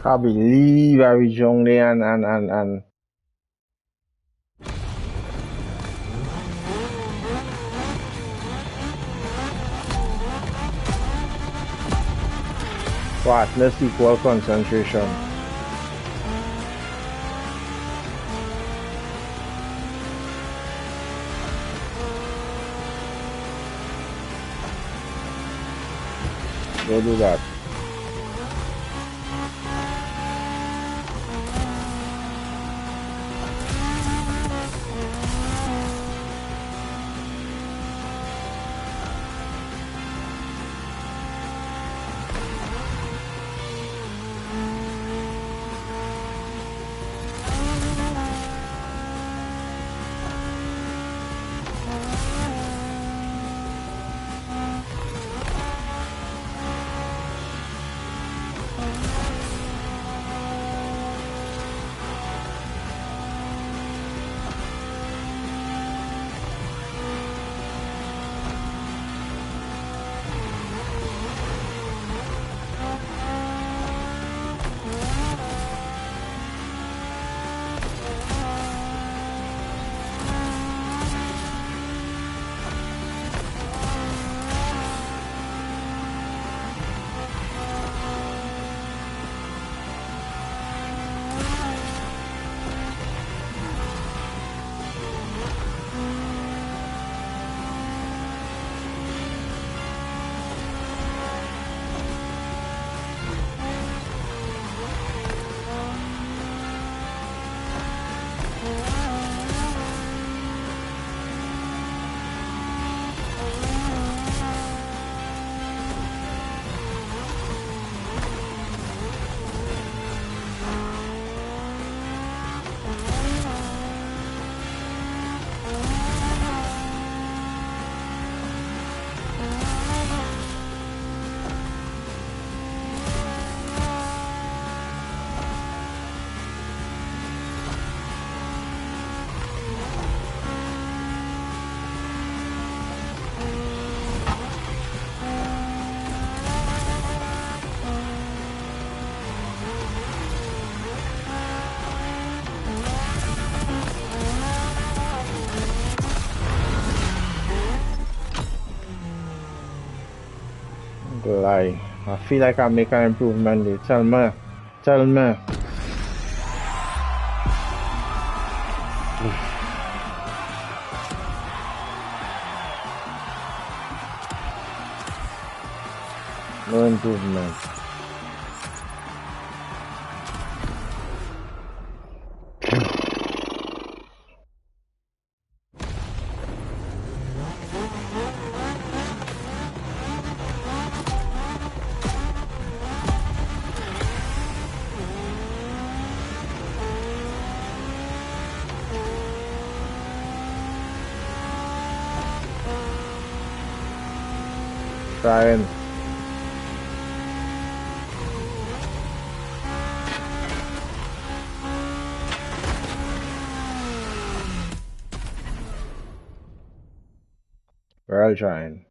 Can't believe I reached young there and partners equal concentration. Don't do that. Like, I feel like I make an improvement there. Tell me. Tell me. No improvement. Trying. We're all trying.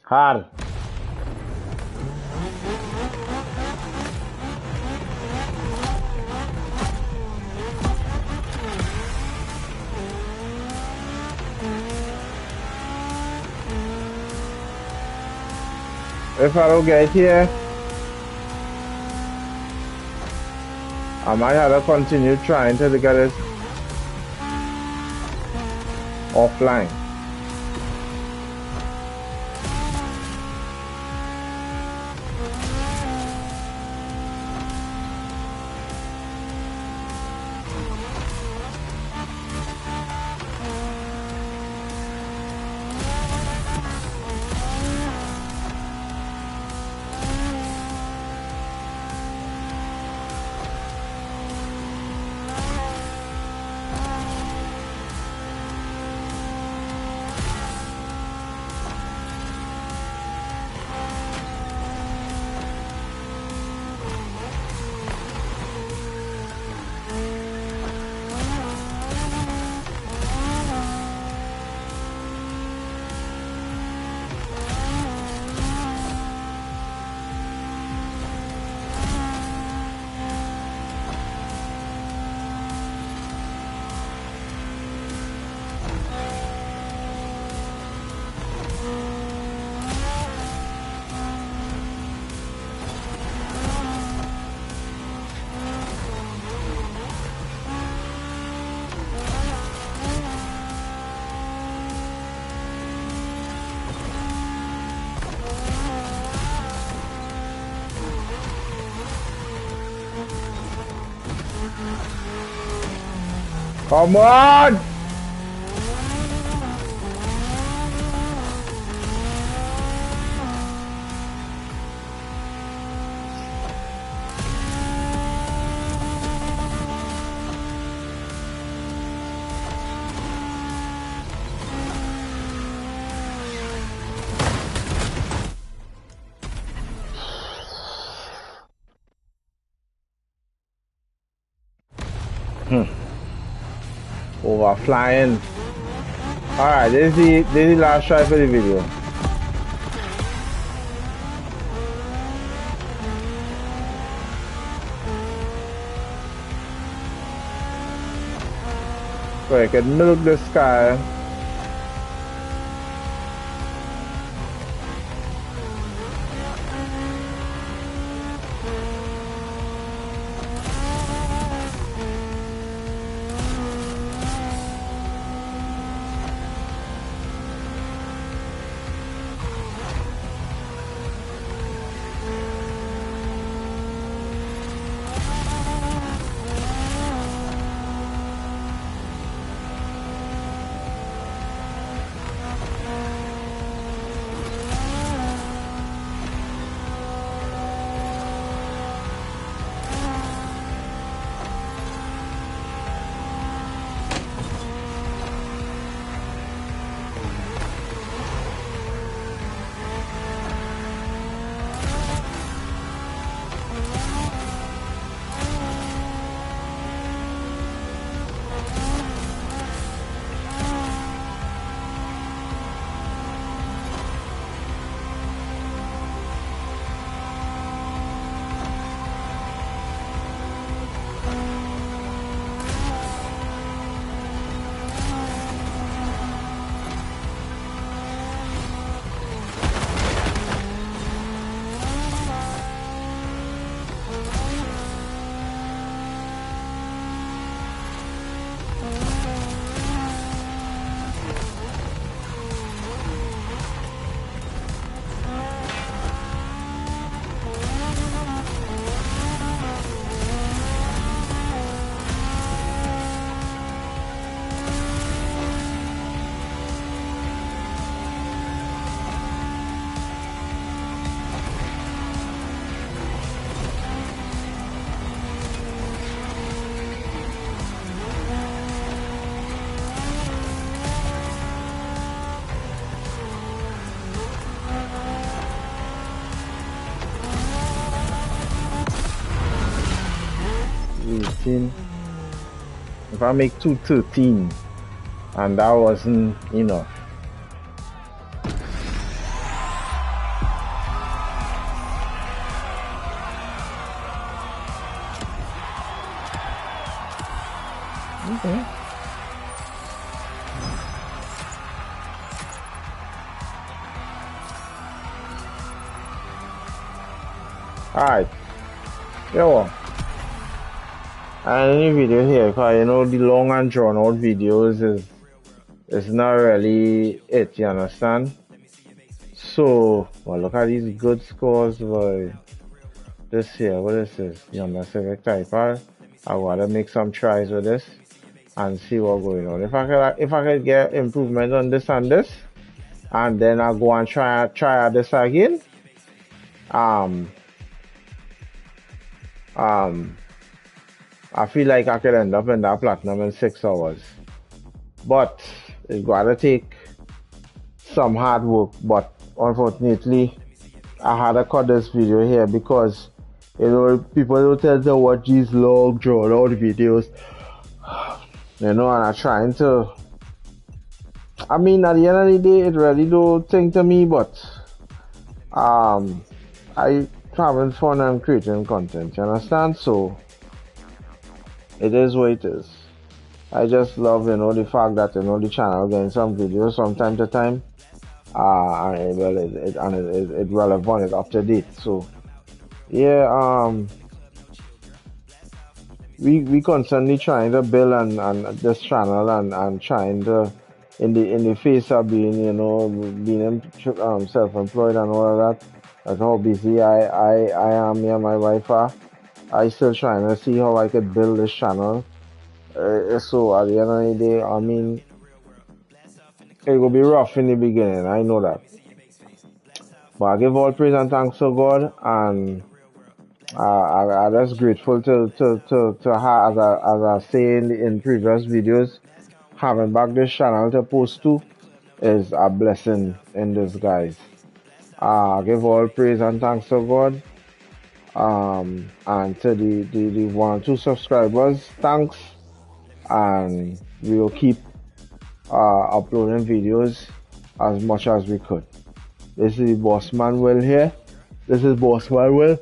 Hard. If I don't get here, I might have to continue trying till they get it offline. Come on! Over flying. Alright, this is the last try for the video. So I can milk the sky. If I make 213 and that wasn't enough. Okay. Alright. Yo. And any video here, cause you know the long and drawn out videos is not really it, you understand? So well, look at these good scores by this here. What is this? Honda Civic Type R. I wanna make some tries with this and see what's going on. If I could get improvement on this and this, and then I'll go and try this again. I feel like I could end up in that platinum in 6 hours. But it's gotta take some hard work. But unfortunately, I had to cut this video here because you know people don't tend to watch these long drawn out videos. You know, and I'm trying to. I mean, at the end of the day, it really don't think to me, but I having fun and creating content. You understand? So it is what it is. I just love, you know, the fact that you know the channel getting some videos from time to time. And it's relevant, it's up to date. So yeah, we constantly trying to build and this channel and trying to in the face of being, you know, being self-employed and all of that. That's how busy I am, me and my wife are. I still trying to see how I could build this channel So at the end of the day, I mean, it will be rough in the beginning. I know that, but I give all praise and thanks to God, and I'm just grateful to have, as I say in previous videos, having back this channel to post to is a blessing in disguise. I give all praise and thanks to God. And to the 1 or 2 subscribers, thanks. And we will keep uploading videos as much as we could. This is Boss Manuel here. This is Boss Manuel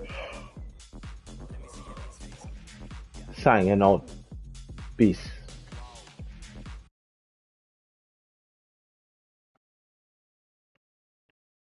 signing out. Peace.